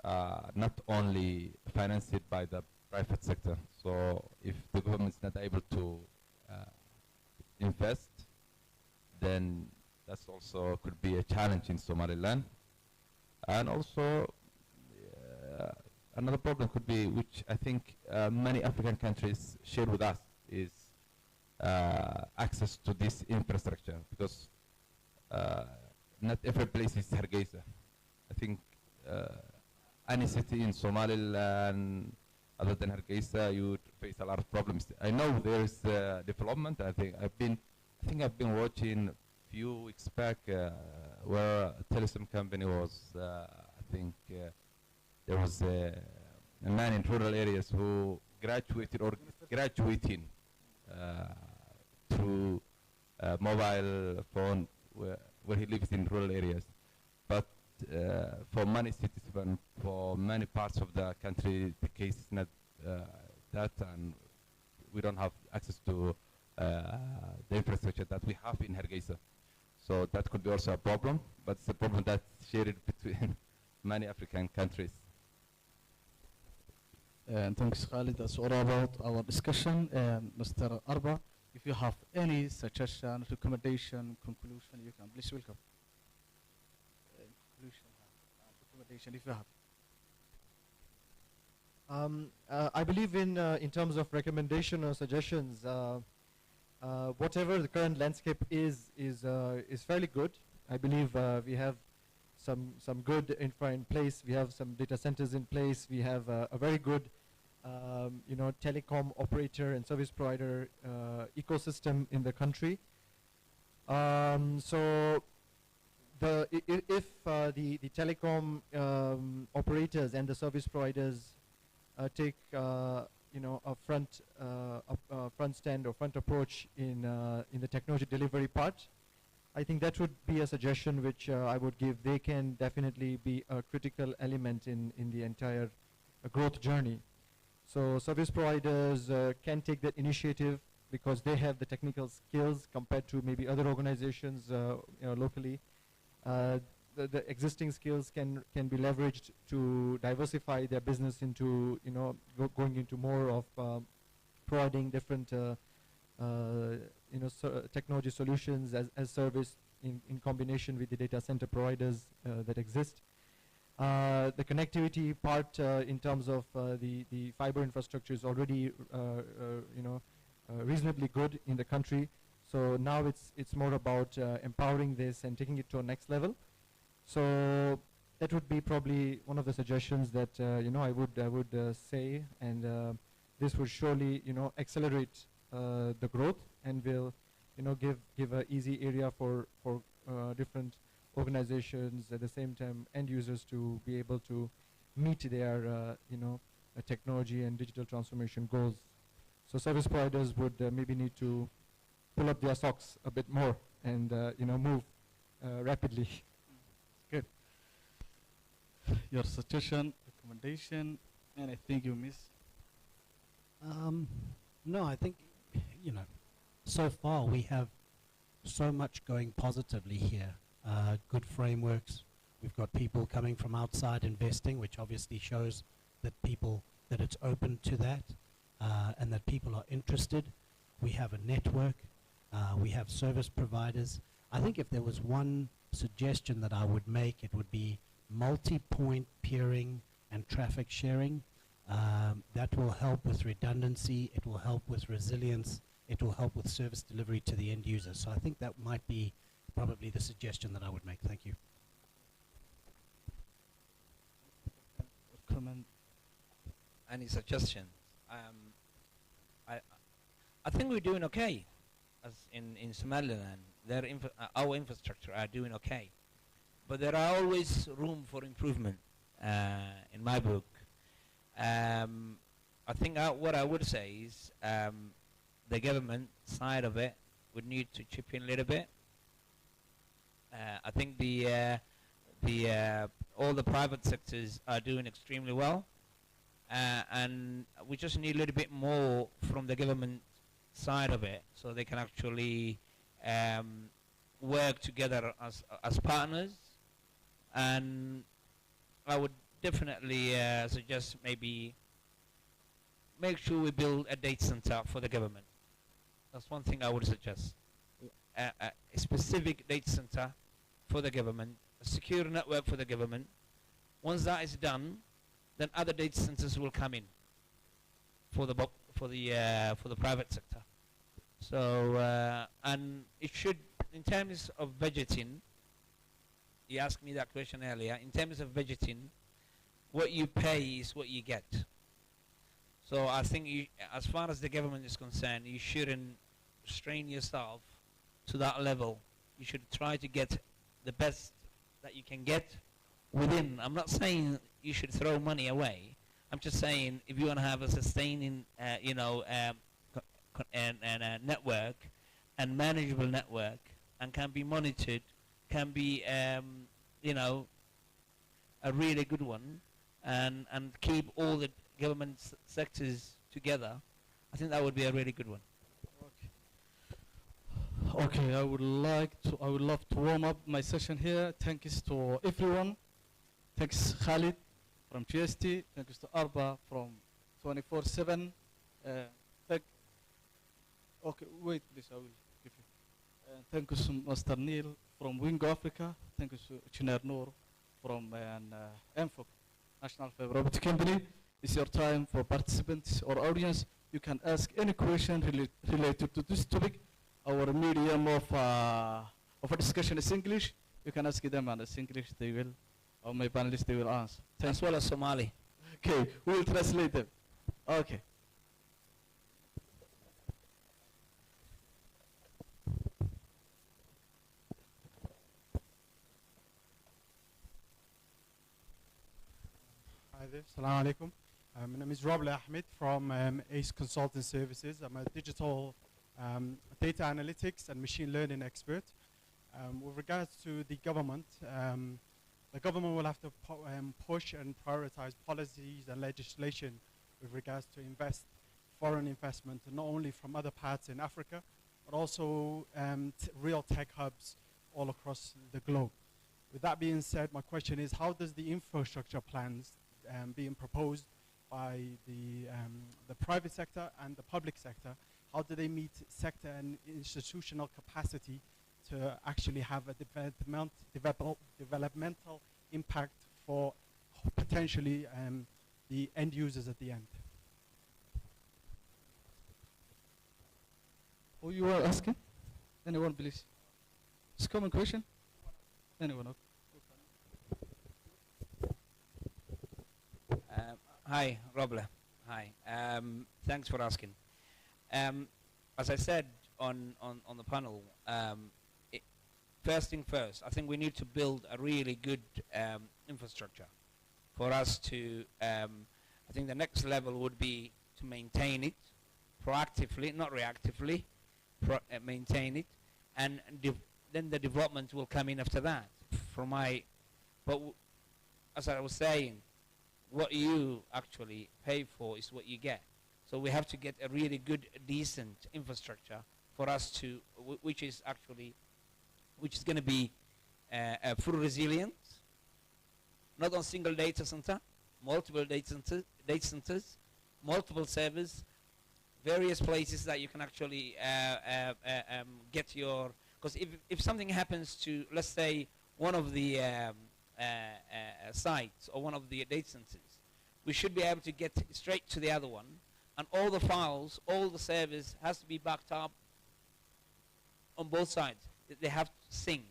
are not only financed by the private sector. So if the government's not able to invest, then that's also could be a challenge in Somaliland. And also another problem could be, which I think many African countries share with us, is access to this infrastructure, because not every place is Hargeisa. I think any city in Somaliland other than Hargeisa, you would face a lot of problems. I know there is development. I think I've been watching few weeks back where a telecom company was, there was a man in rural areas who graduated or graduating through mobile phone where he lives in rural areas. But for many cities and for many parts of the country, the case is not that, and we don't have access to the infrastructure that we have in Hargeisa. So that could be also a problem, but it's a problem that's shared between many African countries. And thanks, Khalid. That's all about our discussion. And Mr. Arba, if you have any suggestion, recommendation, conclusion, you can please welcome. Conclusion, recommendation, if you have. I believe in terms of recommendation or suggestions, whatever the current landscape is fairly good. I believe we have some good infra in place. We have some data centers in place. We have a very good, telecom operator and service provider ecosystem in the country. So if the telecom operators and the service providers take a front stand or front approach in the technology delivery part, I think that would be a suggestion which I would give. They can definitely be a critical element in the entire growth journey. So service providers can take that initiative because they have the technical skills compared to maybe other organizations locally. The existing skills can be leveraged to diversify their business into going into more of providing different technology solutions as service in combination with the data center providers that exist. The connectivity part in terms of the fiber infrastructure is already reasonably good in the country. So now it's more about empowering this and taking it to a next level. So that would be probably one of the suggestions that I would say, and this would surely accelerate the growth and will give a easy area for different organizations, at the same time end users, to be able to meet their technology and digital transformation goals. So service providers would maybe need to pull up their socks a bit more and move rapidly. Good. Your suggestion, recommendation, anything you miss? No, I think, so far we have so much going positively here. Good frameworks. We've got people coming from outside investing, which obviously shows that it's open to that, and that people are interested. We have a network. We have service providers. I think if there was one suggestion that I would make, it would be multi-point peering and traffic sharing. That will help with redundancy. It will help with resilience. It will help with service delivery to the end user. So I think that might be probably the suggestion that I would make. Thank you. Comment. Any suggestions? I think we're doing okay, as in Somaliland. Our infrastructure are doing okay, but there are always room for improvement. In my book, I think what I would say is the government side of it would need to chip in a little bit. I think all the private sectors are doing extremely well, and we just need a little bit more from the government side of it, so they can actually work together as partners. And I would definitely suggest maybe make sure we build a data center for the government. That's one thing I would suggest. A specific data center for the government, a secure network for the government. Once that is done, then other data centers will come in for the private sector. So and it should, in terms of budgeting, you asked me that question earlier. In terms of budgeting, what you pay is what you get. So I think as far as the government is concerned, you shouldn't strain yourself to that level. You should try to get the best that you can get within. I'm not saying you should throw money away. I'm just saying if you want to have a sustaining, network and manageable network, and can be monitored, can be, a really good one, and keep all the government sectors together, I think that would be a really good one. Okay, I would love to warm up my session here. Thanks to everyone. Thanks Khalid from GST. Thanks to Arba from 24/7. Okay, wait, please. I will give you. Thank you to Master Neil from Wingo Africa. Thank you to Engineer Noor from MFOC, National Fiber Optic Company. It's your time for participants or audience. You can ask any question related to this topic. Our medium of a discussion is English. You can ask them and it's English. They will, or my panelists, they will answer. As well as Somali. Okay, we will translate them. Okay. Hi there, Assalamu alaikum. My name is Robla Ahmed from ACE Consulting Services. I'm a digital data analytics and machine learning expert. With regards to the government will have to push and prioritize policies and legislation with regards to foreign investment, not only from other parts in Africa, but also real tech hubs all across the globe. With that being said, my question is, how does the infrastructure plans being proposed by the private sector and the public sector, how do they meet sector and institutional capacity to actually have a developmental impact for potentially the end users at the end? Who you are asking? Anyone, please? It's a common question. Anyone? Okay. Hi, Robla. Hi. Thanks for asking. As I said on the panel, first thing first, I think we need to build a really good infrastructure for us to, I think the next level would be to maintain it proactively, not reactively, maintain it, and then the development will come in after that. As I was saying, what you actually pay for is what you get. So we have to get a really good, decent infrastructure for us to, which is going to be full resilient, not on single data center, multiple data centers, multiple servers, various places that you can actually get your, because if something happens to, let's say, one of the sites or one of the data centers, we should be able to get straight to the other one, and all the files, all the servers has to be backed up on both sides. They have to sync.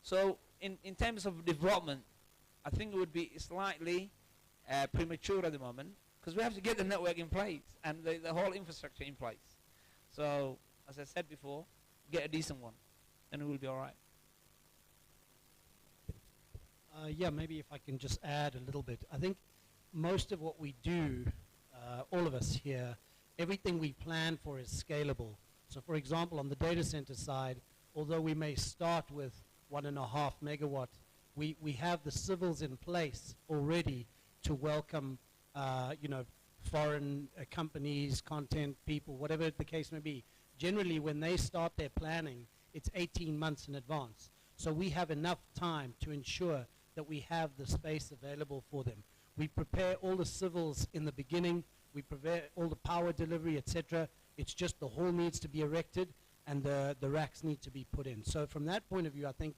So in terms of development, I think it would be slightly premature at the moment, because we have to get the network in place and the whole infrastructure in place. So as I said before, get a decent one, and it will be all right. Yeah, maybe if I can just add a little bit. I think most of what we do, all of us here, everything we plan for is scalable. So for example, on the data center side, although we may start with 1.5 megawatt, we have the civils in place already to welcome, foreign companies, content people, whatever the case may be. Generally, when they start their planning, it's 18 months in advance. So we have enough time to ensure that we have the space available for them. We prepare all the civils in the beginning, we prepare all the power delivery, etc. It's just the hall needs to be erected and the racks need to be put in. So from that point of view, I think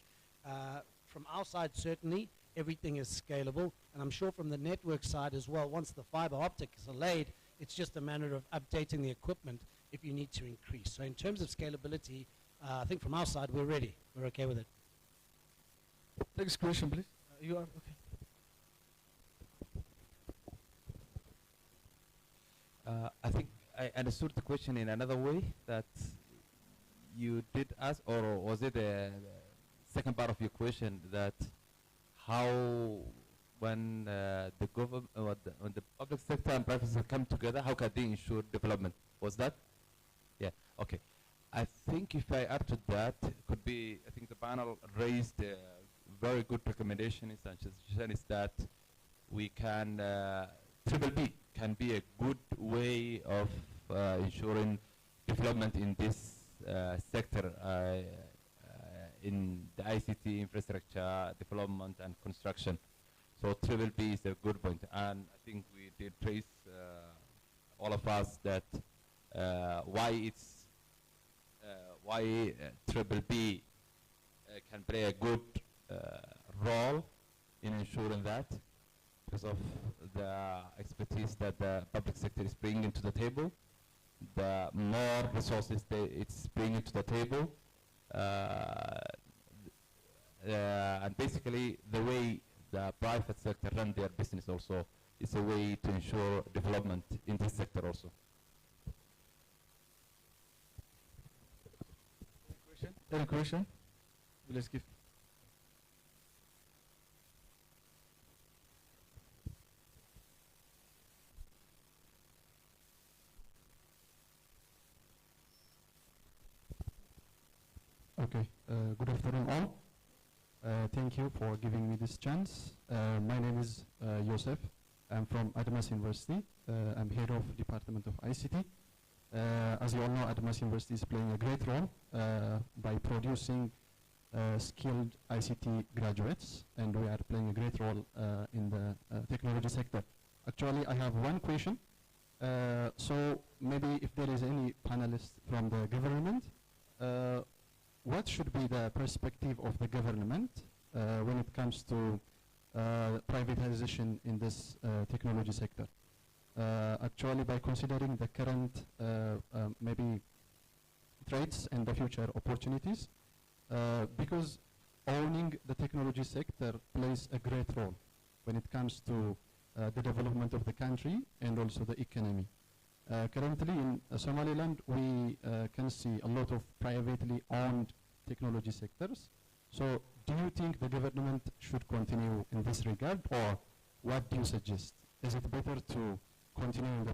from our side, certainly, everything is scalable. And I'm sure from the network side as well, once the fiber optics are laid, it's just a matter of updating the equipment if you need to increase. So in terms of scalability, I think from our side, we're ready. We're okay with it. Next question, please. You are okay. I think I understood the question in another way, that you did ask, or was it the second part of your question, that how when the government, when the public sector and private sector come together, how can they ensure development? Was that? Yeah. Okay. I think if I add to that, it could be, I think the panel raised very good recommendation and suggestion is that we can, triple B can be a good way of ensuring development in this sector, in the ICT infrastructure development and construction. So triple B is a good point, and I think we did trace all of us that why it's why triple B can play a good role in ensuring that, because of the expertise that the public sector is bringing to the table, the more resources it's bringing to the table, and basically the way the private sector run their business also is a way to ensure development in this sector also. Any question? Let's give. Okay, good afternoon all. Thank you for giving me this chance. My name is Yosef. I'm from Adamas University. I'm head of Department of ICT. As you all know, Adamas University is playing a great role by producing skilled ICT graduates, and we are playing a great role in the technology sector. Actually, I have one question. So maybe if there is any panelist from the government, what should be the perspective of the government when it comes to privatization in this technology sector? Actually, by considering the current maybe threats and the future opportunities, because owning the technology sector plays a great role when it comes to the development of the country and also the economy. Currently in Somaliland, we can see a lot of privately owned technology sectors. So do you think the government should continue in this regard, or what do you suggest? Is it better to continue in the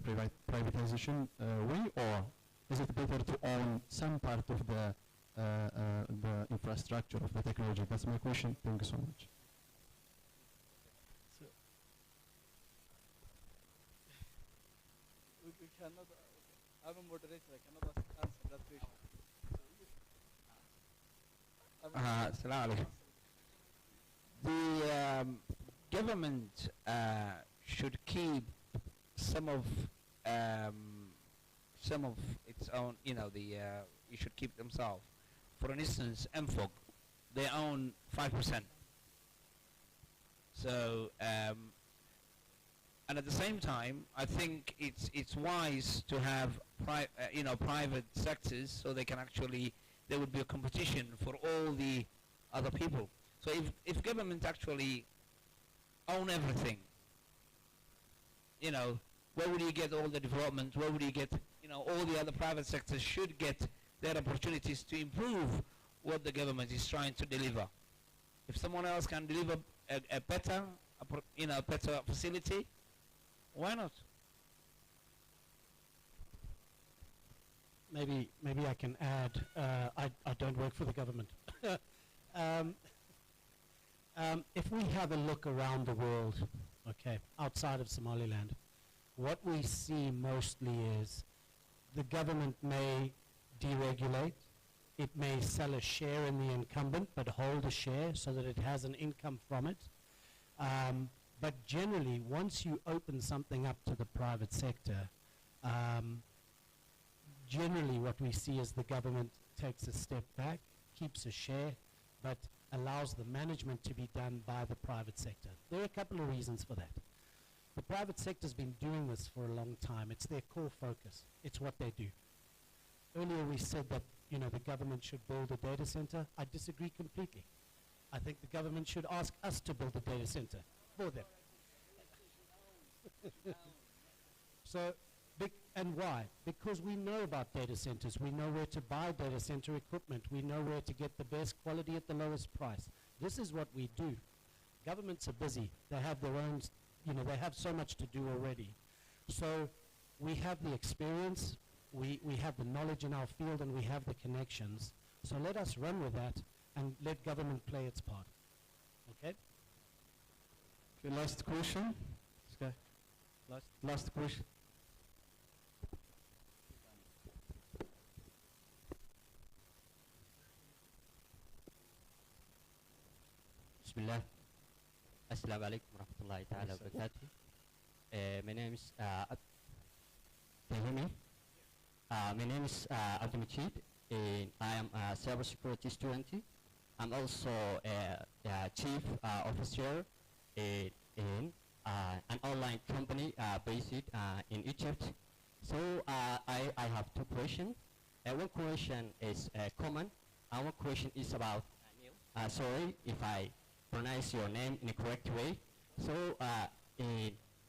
privatization way, or is it better to own some part of the infrastructure of the technology? That's my question. Thank you so much. We cannot, I'm a moderator, I cannot answer that question. Assalamu alaikum. The government should keep some of its own, you know, it should keep themselves. For instance, MFOG, they own 5%. So, and at the same time, I think it's wise to have private sectors, so they can actually, there would be a competition for all the other people. So if government actually own everything, you know, where would you get all the development? Where would you get, you know, all the other private sectors should get their opportunities to improve what the government is trying to deliver. If someone else can deliver a better facility, why not? Maybe I can add. I don't work for the government. If we have a look around the world, okay, outside of Somaliland, what we see mostly is the government may deregulate. It may sell a share in the incumbent, but hold a share so that it has an income from it. But generally, once you open something up to the private sector, generally what we see is the government takes a step back, keeps a share, but allows the management to be done by the private sector. There are a couple of reasons for that. The private sector's been doing this for a long time. It's their core focus. It's what they do. Earlier we said that, you know, the government should build a data center. I disagree completely. I think the government should ask us to build a data center for them. So, and why? Because we know about data centers. We know where to buy data center equipment. We know where to get the best quality at the lowest price. This is what we do. Governments are busy. They have their own, you know, they have so much to do already. So we have the experience, we have the knowledge in our field, and we have the connections. So let us run with that and let government play its part. Okay? Okay, last question. This guy. Last question. Bismillah. Assalamu alaikum warahmatullahi ta'ala wabarakatuh. My name is can you hear me? My name is Abdul Majid, and I am a cybersecurity student. I'm also a chief officer in an online company based in Egypt. So I have two questions. One question is common, and one question is about sorry if I pronounce your name in a correct way. So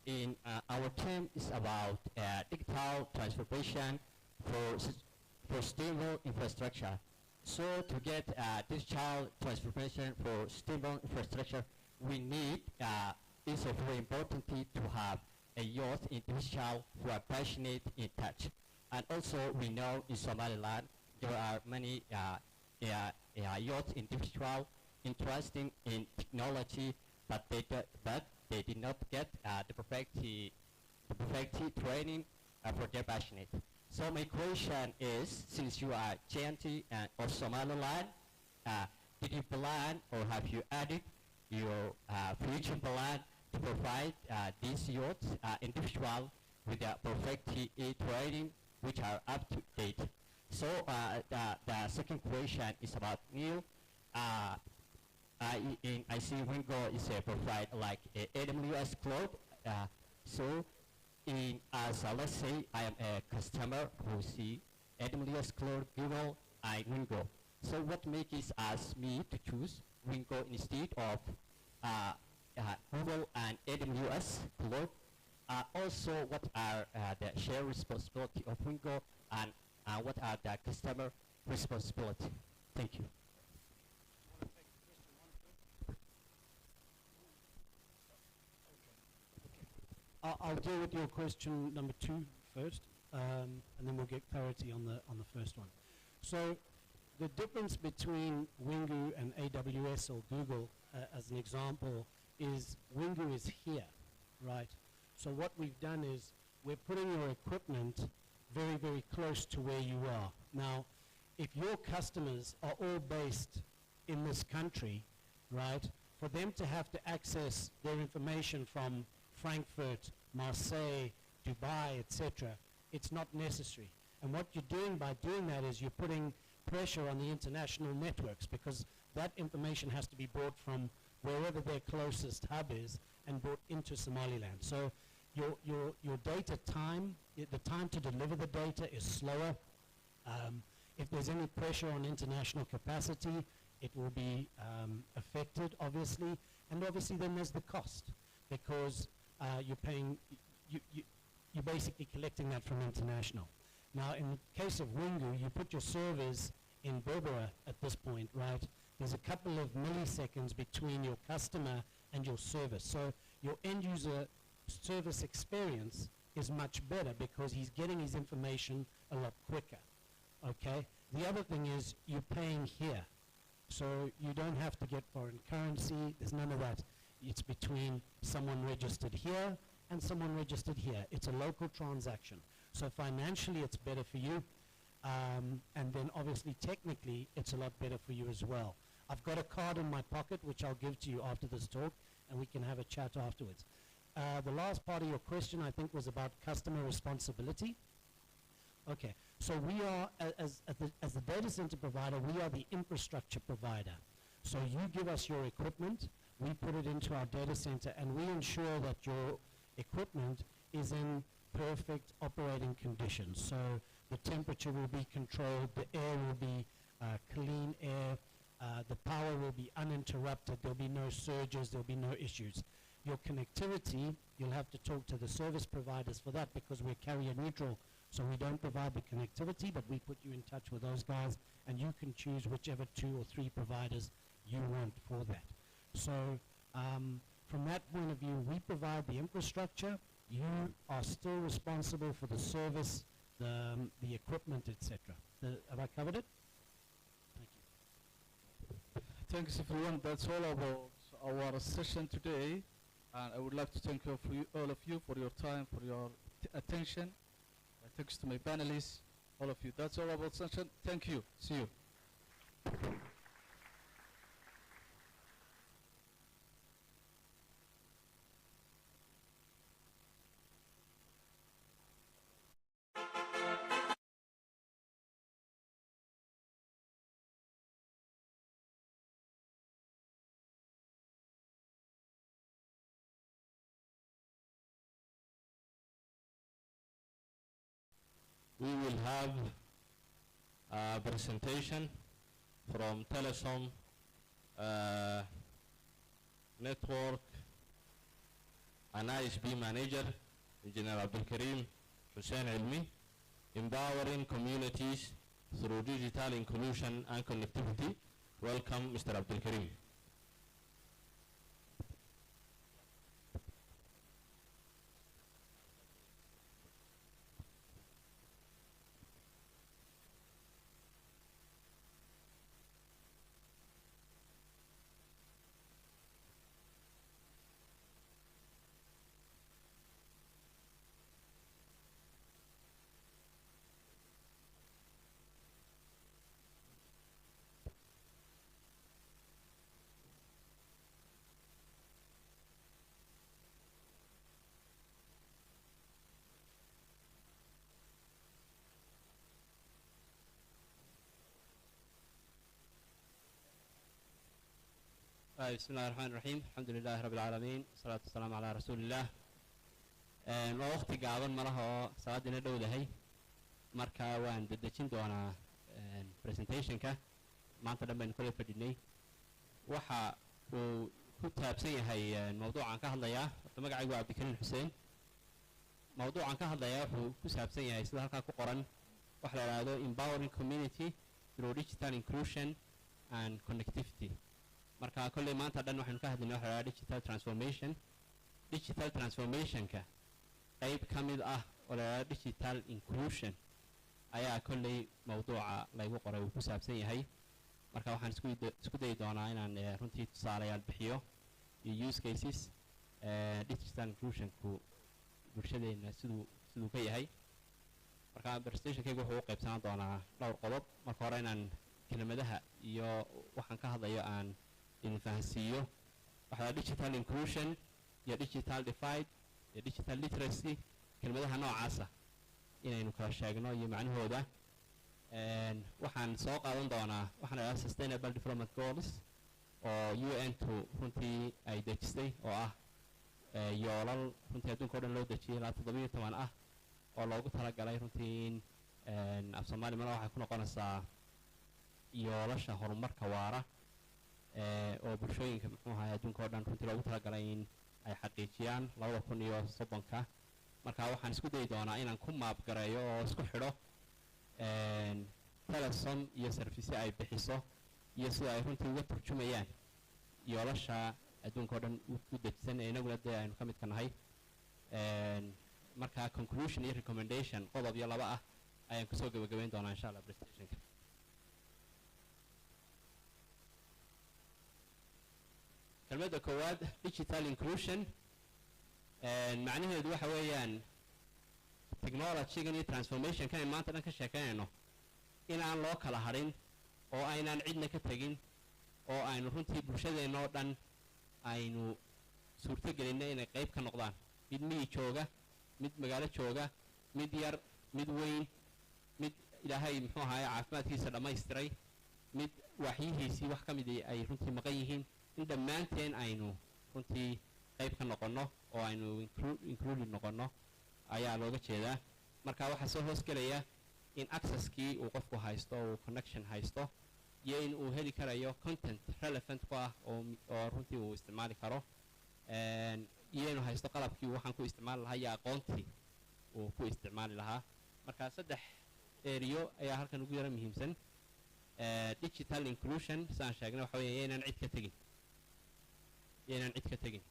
in our term is about digital transformation for stable infrastructure. So to get digital transformation for stable infrastructure, we need it's very important to have a youth individual who are passionate in touch. And also we know in Somaliland there are many youth individual interested in technology, but they did not get the perfect training for their passionate. So my question is, since you are GNT or Somaliland, did you plan or have you added your future plan to provide these youth individual with a perfect training which are up to date? So the second question is about new. I see Wingo is provide like a AWS cloud. So as let's say I am a customer who see AWS cloud, Google, and Wingo. So what makes us me to choose Wingo instead of Google and AWS cloud? Also, what are the share responsibility of Wingo, and what are the customer responsibility? Thank you. I'll deal with your question number 2 first, and then we'll get clarity on the first one. So the difference between Wingu and AWS or Google, as an example, is Wingu is here, right? So what we've done is we're putting your equipment very, very close to where you are. Now, if your customers are all based in this country, right, for them to have to access their information from Frankfurt, Marseille, Dubai, etc., it's not necessary. And what you're doing by doing that is you're putting pressure on the international networks, because that information has to be brought from wherever their closest hub is and brought into Somaliland. So your data time, the time to deliver the data is slower. If there's any pressure on international capacity, it will be affected, obviously. And obviously then there's the cost, because you're paying, you're basically collecting that from international. Now, in the case of Wingu, you put your servers in Berbera at this point, right? There's a couple of milliseconds between your customer and your service. So your end user service experience is much better because he's getting his information a lot quicker, okay? The other thing is you're paying here. So you don't have to get foreign currency. There's none of that. It's between someone registered here and someone registered here. It's a local transaction. So financially, it's better for you. And then obviously, technically, it's a lot better for you as well. I've got a card in my pocket, which I'll give to you after this talk, and we can have a chat afterwards. The last part of your question, I think, was about customer responsibility. Okay, so we are, as the data center provider, we are the infrastructure provider. So you give us your equipment, we put it into our data center, and we ensure that your equipment is in perfect operating conditions. So the temperature will be controlled, the air will be clean air, the power will be uninterrupted, there'll be no surges, there'll be no issues. Your connectivity, you'll have to talk to the service providers for that, because we're carrier neutral, so we don't provide the connectivity, but we put you in touch with those guys, and you can choose whichever 2 or 3 providers you want for that. So from that point of view, we provide the infrastructure. You are still responsible for the service, the equipment, etc. Have I covered it? Thank you. Thanks everyone. That's all about our session today. And I would like to thank you all of you for your time, for your attention. Thanks to my panelists, all of you. That's all about session. Thank you. See you. We will have a presentation from Telesom Network and ISP Manager, Engineer Abdul Karim Hussein Ilmi, empowering communities through digital inclusion and connectivity. Welcome, Mr. Abdul Karim. بسم الله الرحمن الرحيم الحمد لله رب العالمين والصلاة والسلام على رسول الله وقت قابل مرة صلاة ندو لهي مركا وان ددجين دونا presentation كا ما أنت لما نقول فديني وحا وكتاب سيء هاي الموضوع عن كهذا يا تمجع عيوا عبد الكريم حسين موضوع عن كهذا يا هو كتاب سيء هاي سلاح كقرن وحلا هذا empowering community through digital inclusion and connectivity marka kulli maanta dhan waxaan ka hadlaynaa waxa digital transformation ka qayb kamid ah oo digital inclusion ayaa kulli mawduuca lagu qoray uu ku saabsan yahay marka waxaan isku day doonaa inaan runtii tusaalayaal bixiyo iyo use cases digital inclusion ku bulshadeena siduu ka yahay marka presentation-kaygu wuxuu u qaybsanaan doonaa dhowr qodob marka hore inaan kelimadaha iyo waxaan ka hadlayo aan in fahansiiyo waxa digital inclusion iyo digital divide iyo digital literacy kelmadaha noocaasa inaynu kala sheegno iyo macnahooda waxaan soo qaadan doonaa waxaan la sustainable development goals oo UN-tu runtii ay dejisay oo ah yoolal runtii adduunka oo dhan loo dejiyay ilaa 17 ah oo loogu talagalay runtii in af Soomaaliya waxay ku noqonaysaa yoolasha horumarka waara oo bulshooyinka muxuu ahaa adduunka oo dhan runtii loogu talagalay in ay xaqiijiyaan 2030ka marka waxaan isku day doonaa inaan ku maap gareeyo oo isku xidho telesom iyo service ay bixiso iyo sida ay runtii uga turjumayaan yoolasha adduunka oo dhan u dejisan ee inaguna dee aynu ka mid ka nahay marka conclusion iyo recommendation qodob iyo laba ah ayaan kusoo gabagabayn doonaa insha Allah presentation-ka كلمة كواد digital inclusion معناه دوحة ويان technology and transformation كان ما أنت كشكانه إن عن لوك على هرين أو أين عن عدنا كتجين أو أين رنتي برشة النودان أينو صورة جلنا إن قريب كنقدان مد مي شوجا مد مجال شوجا مد يار مد وين مد إلى هاي محوها هاي عفمات هي سلامة يستري مد وحيه هي وح كم دي أي رنتي مقيهين in dhammaanteen aynu runtii qayb ka noqono oo aynu include noqono ayaa looga jeedaa marka waxa soo hoos galaya in accesskii uu qofku haysto oo connection haysto iyo in uu heli karayo content relevant ku ah oo runtii uu isticmaali karo iyo inuu haysto qalabkii waxaan ku isticmaali lahaa iyo aqoontii uu ku isticmaali lahaa marka saddex area ayaa halkan ugu yara muhiimsan digital inclusion saan sheegnay waxa weeye inaan cid ka tagin inaan cid ka tagin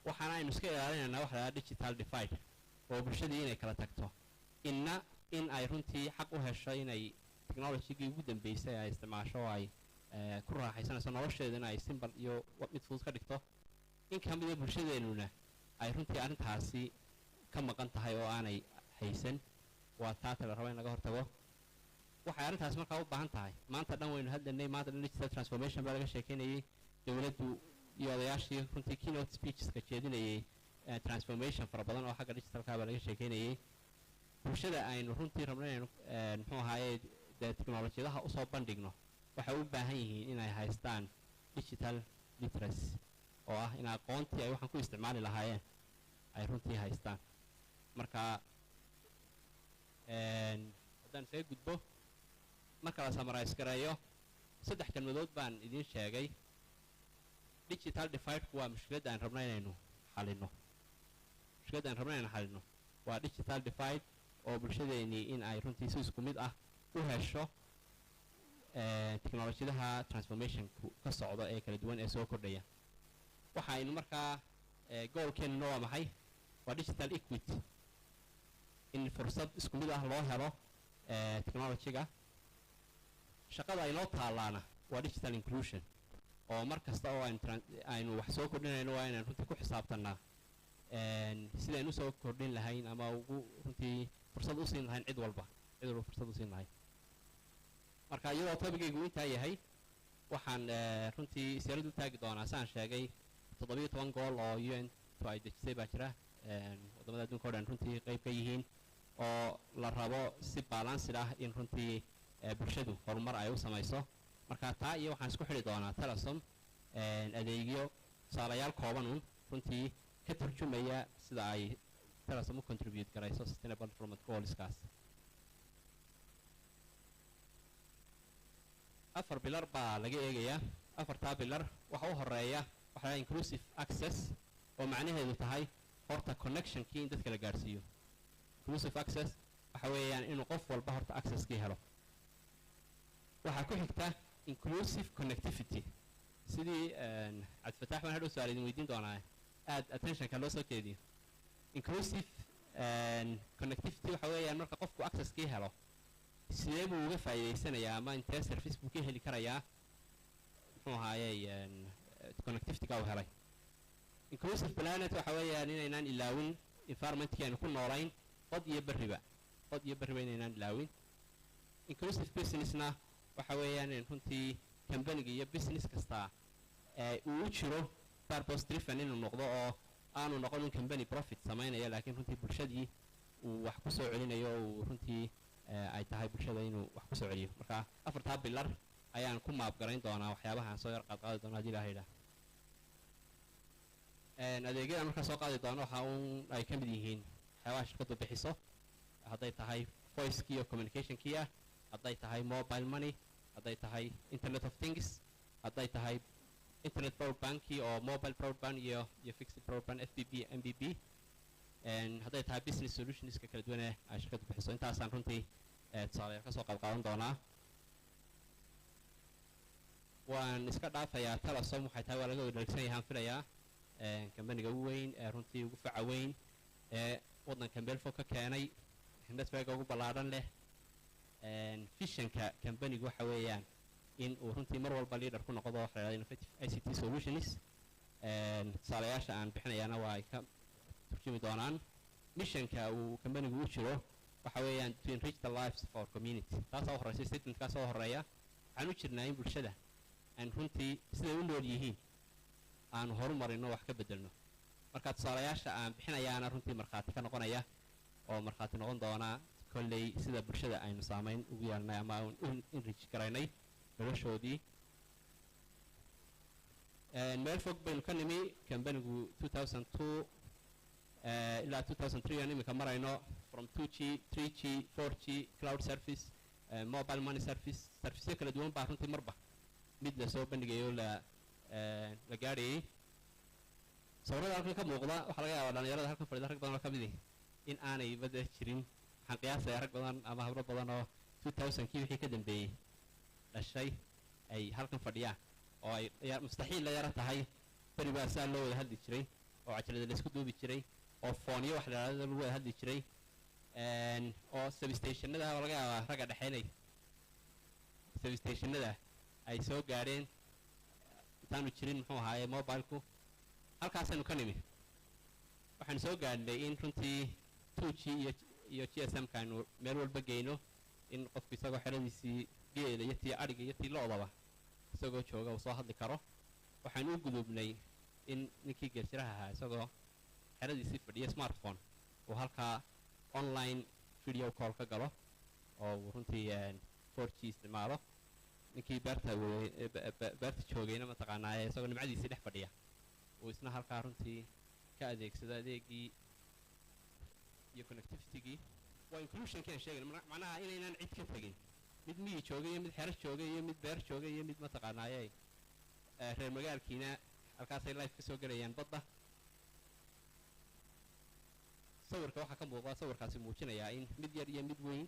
waxaan aynu iska ilaalinaynaa waxa la digital divide oo bulshadii inay kala tagto in ay runtii xaq u hesho inay technology-gii ugu dambeysay ay isticmaasho ay ku raaxaysanayso nolosheedana ay simple iyo mid fudud ka dhigto in ka mid ah bulshadeenuna ay runtii arrintaasi ka maqan tahay oo aanay haysan waa taata la rabo in laga hortago waxay arrintaas markaa u baahan tahay maanta dhan waynu hadlaynay maanta dhan digital transformation baa laga sheekeynayay dawladdu iyo odayaashii runtii keynote speecheska jeedinayay transformation fara badan oo xagga digitalka baa laga sheekeynayay bulshada aynu runtii rabno inaynu muxuu ahaaye dee teknolojiyadaha usoo bandhigno waxay u baahan yihiin inay haystaan digital literacy oo ah in aqoontii ay waxaan ku isticmaali lahaayeen ay runtii haystaan marka haddaan isaga gudbo marka la summarize gareeyo saddex kalmadood baan idiin sheegay digital divide waa mushkiladda aan rabno inaynu xalino waa digital divide oo bulshadeennii in ay runtii si isku mid ah u hesho teknolojiyadaha transformationku ka socdo ee kala duwan ee soo kordhaya waxaynu markaa goolkeennuna waa maxay waa digital equity in fursad isku mid ah loo helo technology-ga shaqada aynoo taalaana waa digital inclusion oo mar kasta oo aynu wax soo kordhinayno waa inaan runtii ku xisaabtanaa sidaynu usoo kordhin lahayn ama ugu runtii fursad u siin lahayn cid walba fursad u siin lahayn marka iyadoo tobigaygu intaa yahay waxaan runtii siyaarad u taagi doonaa saan sheegay 17 gool oo UN-tu ay dejisay baa jira wadamada adduunka oo dhan runtii qayb ka yihiin oo la rabo si balanced ah in runtii bulshadu horumar ay u samayso marka taa iyo waxaan isku xidhi doonaa telesom adeegyo tusaalayaal kooban runtii ka turjumaya sida ay Telesom u contribute garayso sustainable development goalskaas. 4 bilar baa laga eegayaa. 4 bilar waxa u horeeya waxa inclusive access oo macnaheedu tahay horta connection kii in dadka la gaarsiiyo. Inclusive access waxa weeyaan inuu qof walba horta access kii helo. waxa ku xigta inclusive connectivity sidii Cabdi Fataax waan hadhow su'aal idin weydiin doonaa aad attention-ka loo soo keediyo. Inclusive connectivity waxa weeyaan marka qofku access kii helo sidee buu uga faa'iideysanayaa ama intee service buu ka heli karayaa muxuu ahaayey connectivity-ga uu helay. Inclusive planet waxa weeyaan inaynaan ilaawin environment-kii aynu ku noolayn qod iyo berriba inaynaan ilaawin. Inclusive business-na waxa weeyaan in runtii company-ga iyo business kasta uu u jiro purpose driven inuu noqdo oo aanu noqon company profit sameynaya laakiin runtii bulshadii uu wax ku soo celinayo uu runtii ay tahay bulshada inuu wax ku soo celiyo. Marka 4 bilar ayaan ku maab garayn doonaa waxyaabaha aan soo yar qaadi doonaa hadii Ilaahay yiraahdo. Adeegyada marka soo qaadi doono waxa ay ka mid yihiin waxyaabaha shirkadu bixiso hadday tahay voice key iyo communication key hadday tahay mobile money hadday tahay internet of things hadday tahay internet broadband key oo mobile broadband iyo fixed broadband FBB MBB hadday tahay business solutions ka kala duwan ay shirkadu bixiso. Intaasaan runtii tusaale ka soo qaadan doonaa. waan iska dhaafayaa Telesom waxay tahay waa laga wadaagsan yahay filayaa company-ga ugu weyn runtii ugu faca weyn waddanka meel fog ka keenay network ugu ballaaran leh. Vision-ka company-gu waxa weeyaan in uu runtii mar walba leader ku noqdo waxa la innovative ICT solutions. Tusaalayaasha aan bixinayaana waa ay ka turjumi doonaan. Mission-ka uu company-gu u jiro waxa weeyaan to enrich the lives of our community. taas oo horeysa statement-kaas oo horeeya waxaan u jirnaa in bulshada aan runtii siday u nool yihiin aan horumarino wax ka bedelno. marka tusaalayaasha aan bixinayaana runtii markhaati ka noqonaya oo markhaati noqon doona kolley sida bulshada aynu saameyn ugu yeelnay ama enrich garaynay noloshoodii. meel fog baynu ka nimi company-gu 2002 ilaa 2003 aan imika marayno from 2G 3G 4G cloud service mobile money service kala duwan baa runtii marba mid la soo bandhigayo la gaadhayay. sawirada halkan ka muuqda waxaa laga yaabaa dhalinyarada halkan fadhida rag badan oo ka mid in aanay bada jirin. waxaan qiyaasayaa rag badan ama hablo badan oo 2000kii wixii ka dambeeyey dhashay ay halkan fadhiyaan oo ay mustaxiil la yara tahay beri baa saa loo wada hadli jiray oo cajalada la isku duubi jiray oo fooniyo wax la yidhaahdo lagu wada hadli jiray oo substationada laga yaabaa ragga dhexeynay substationada ay soo gaadheen intaanu jirin muxuu ahaaye mobilku. halkaasaynu ka nimi waxaan soo gaadhnay in runtii 2G iyo GSM-ka aynu meel walba geyno in qofku isagoo xeradiisii geela iyo tii adhiga iyo tii lo'daba isagoo jooga uu soo hadli karo. waxaan u gudubnay in ninkii geerjiraha ahaa isagoo xeradiisii fadhiya smartphone uu halkaa online video call ka galo oo uu runtii 4G isticmaalo. ninkii beerta joogayna mataqaanaa isagoo nimcadiisii dhex fadhiya uu isna halkaa runtii ka adeegsado adeegii iyo connectivity-gii. waa inclusion-kii aan sheegay macnaha inaynaan cid ka tegin mid miyi joogay iyo mid xero joogay iyo mid beer joogay iyo mid mataqaanaaye reer magaalkiina halkaasay life ka soo gelayaan badda. sawirka waxaa ka muuqda sawirkaasi muujinayaa in mid yar iyo mid weyn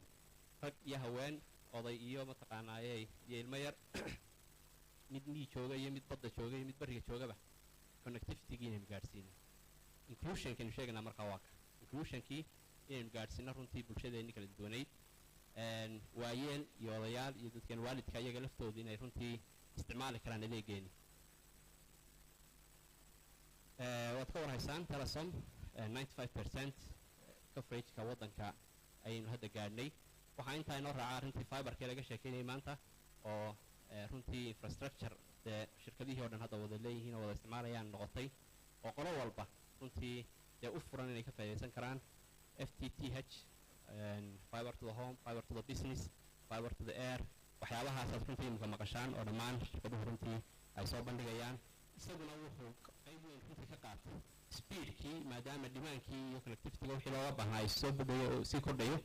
rag iyo haween oday iyo mataqaanaaye iyo ilmo yar mid miyi jooga iyo mid badda jooga iyo mid bariga joogaba connectivity-gii inaynu gaadhsiino. inclusion-kaynu sheegaynaa markaa waa ka inclusion-kii inaynu gaadhsiino runtii bulshadeenni kala duwanayd waayeel iyo odayaal iyo dadkan waalidka iyaga laftooda inay runtii isticmaali karaan adeegeeni. waad ka warhaysaan Telesom 95% coverage-ka waddanka ayaynu hadda gaadhnay. waxaa intaa inoo raacaa runtii fiberkii laga sheekeynayay maanta oo runtii infrastructure dee shirkadihii oo dhan hadda wada leeyihiin oo wada isticmaalayaan noqotay oo qolo walba runtii dee u furan inay ka faa'iidaysan karaan. FTTH fiber to the home, fiber to the business, fiber to the air waxyaabahaas runtii imika maqashaan oo dhammaan shirkaduhu runtii ay soo bandhigayaan. isaguna wuxuu qayb weyn runtii ka qaatay speedkii maadaama dhimaankii iyo connectivity-ga wixii looga baahnaa soo badhayo oo sii kordhayo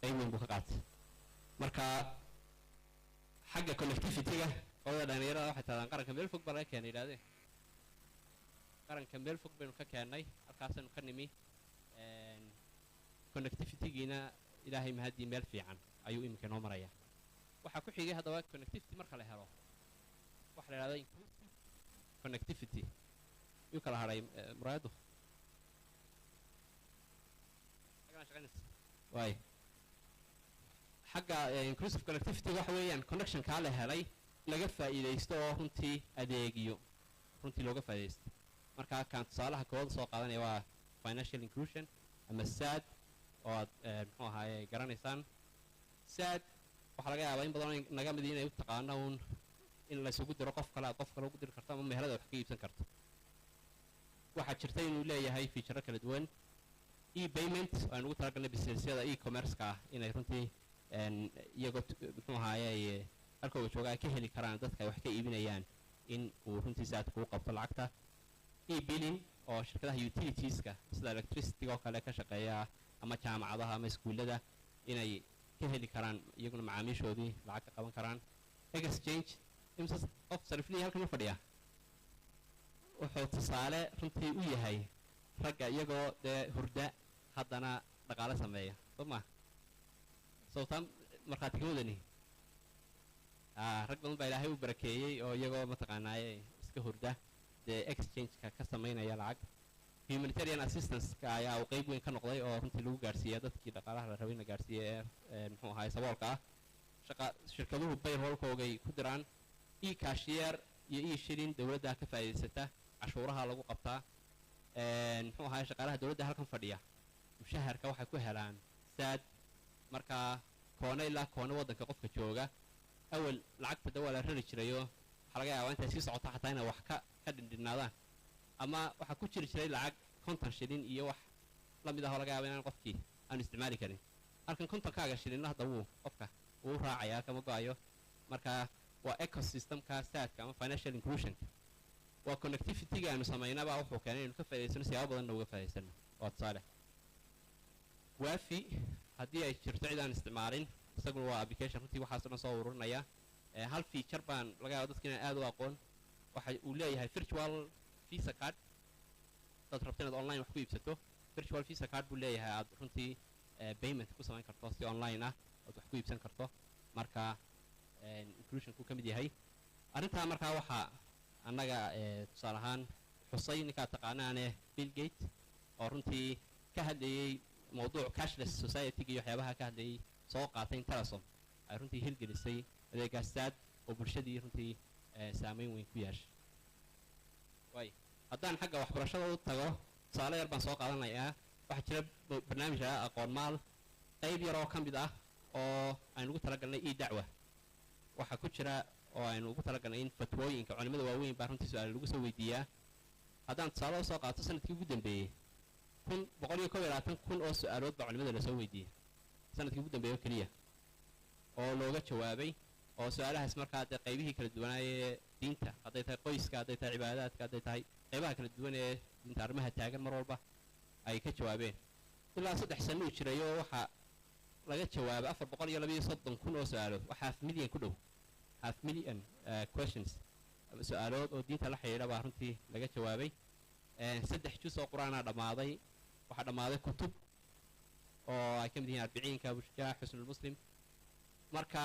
qayb weyn buu ka qaatay marka xagga connectivity-ga qolada dhalinyarada waxay tahdaan qaranka meel fog baa laga keenay yidhahdeen qaranka meel fog baynu ka keennay halkaasaynu ka nimi connectivity-giina ilaahay mahaddii meel fiican ayuu iminka inoo marayaa waxaa ku xigay haddaba connectivity marka la helo waxa la yidhahdaa inclusive connectivity yuu kala hadhay muraayaddu waay xagga inclusive connectivity waxa weeyaan connectionkaa la helay laga faa'iidaysto oo runtii adeegiyo runtii looga faa'iidaysto marka kaan tusaalaha kooda soo qaadanaya waa financial inclusion ama sad oo aad muxuu ahaaye garanaysaan sad waxaa laga yaabaa in badan naga mid inay u taqaano uun in la isugu diro qof kale aad qof kale ugu diri karto ama meherada wax ka iibsan karto waxaa jirta inuu leeyahay feature kala duwan e-payment aan ugu talagalnay businessyada e-commerce-ka ah inay runtii iyagoo muxuu ahaaye halkooga jooga ay ka heli karaan dadka ay wax ka iibinayaan in uu runtii saad kuu qabto lacagta e-billing oo shirkadaha utilitieskka sida electricity-ga oo kale ka shaqeeya ama jaamacadaha ama iskuullada inay ka heli karaan iyaguna macaamiishoodii lacag ka qaban karaan exchange imsa qof sariflihii halkan u fadhiya wuxuu tusaale runtii u yahay ragga iyagoo dee hurda haddana dhaqaale sameeya soo ma sawtaan markhaati ka wadani rag badan baa ilaahay u barakeeyey oo iyagoo mataqaanaaye iska hurda dee exchange-ka ka samaynaya lacag humanitarian assistance-ka ayaa uu qayb weyn ka noqday oo runtii lagu gaarsiiya dadkii dhaqaalaha la rabay in la gaarsiiya ee muxuu ahaay saboolka ah shirkaduhu bayroolkoogay ku diraan e-cashier iyo e-shilling dowladda ka faa'iidaysata cashuuraha lagu qabtaa muxuu ahaay shaqaalaha dowladda halkan fadhiya mushaharka waxay ku helaan saad markaa koone ilaa koone waddanka qofka jooga awal lacagta dawaa la rari jirayo waxaa laga yaabaa intay sii socota xataa inay wax ka dhindhinaadaan ama waxaa ku jiri jiray lacag 50 shilin iyo wax la mid ah oo laga yaaba inaan qofkii aan isticmaali karin halkan 50kaaga shilinna hadda qofka wuu raacayaa kama go'ayo marka waa ecosystem-ka saadka ama financial inclusion waa connectivity-ga aanu samaynaba wuxuu keenay inuu ka faa'iidaysano siyaabo badanna uga faa'iidaysano waa tusaale waafi haddii ay jirto cid aan isticmaalin isaguna waa application runtii waxaasoo dhan soo ururinaya hal feature baan laga yaaba dadka inaan aad u aqoon waxa uu leeyahay virtual visa card dad rabta inaad online wax ku iibsato virtual visa card buu leeyahay aad runtii payment ku samayn karto si online ah ood wax ku iibsan karto marka inclusionku ka mid yahay arrintaa markaa waxaa annaga tusaale ahaan xusay ninkaa taqaanaane Bill Gates oo runtii ka hadlayey mawduuc cashless society-ga iyo waxyaabaha ka hadlayey soo qaatay Telesom ay runtii hilgelisay adeegaas saad oo bulshadii runtii saameyn weyn ku yeeshay way haddaan xagga waxbarashada u tago tusaale yar baan soo qaadanayaa waxaa jira barnaamij aqoon maal qayb yar oo ka mid ah oo aynu ugu talagalnay e-dacwa waxaa ku jira oo aynu ugu talagalnay in fatwooyinka culimada waaweyn baa runtii su-aal lagu soo weydiiyaa haddaan tusaale u soo qaato sanadkii ugu dambeeyey 121 oo su-aalood baa culimada lasoo weydiiyey sanadkii ugu dambeeyey oo keliya oo looga jawaabay oo su-aalahaas markaa dee qaybihii kala duwanaayee diinta hadday tahay qoyska hadday tahay cibaadaadka hadday tahay qaybaha kala duwan ee diinta arrimaha taagan mar walba ay ka jawaabeen ilaa 3 sano uu jiray oo waxaa laga jawaabay 432 oo su-aalood wax half million ku dhow half million questions su-aalood oo diinta la xidhiidha baa runtii laga jawaabay 3 juz oo qur-aanaa dhammaaday waxaa dhammaaday kutub oo ay ka mid yihiin arbiciinka bushjaa xusnulmuslim marka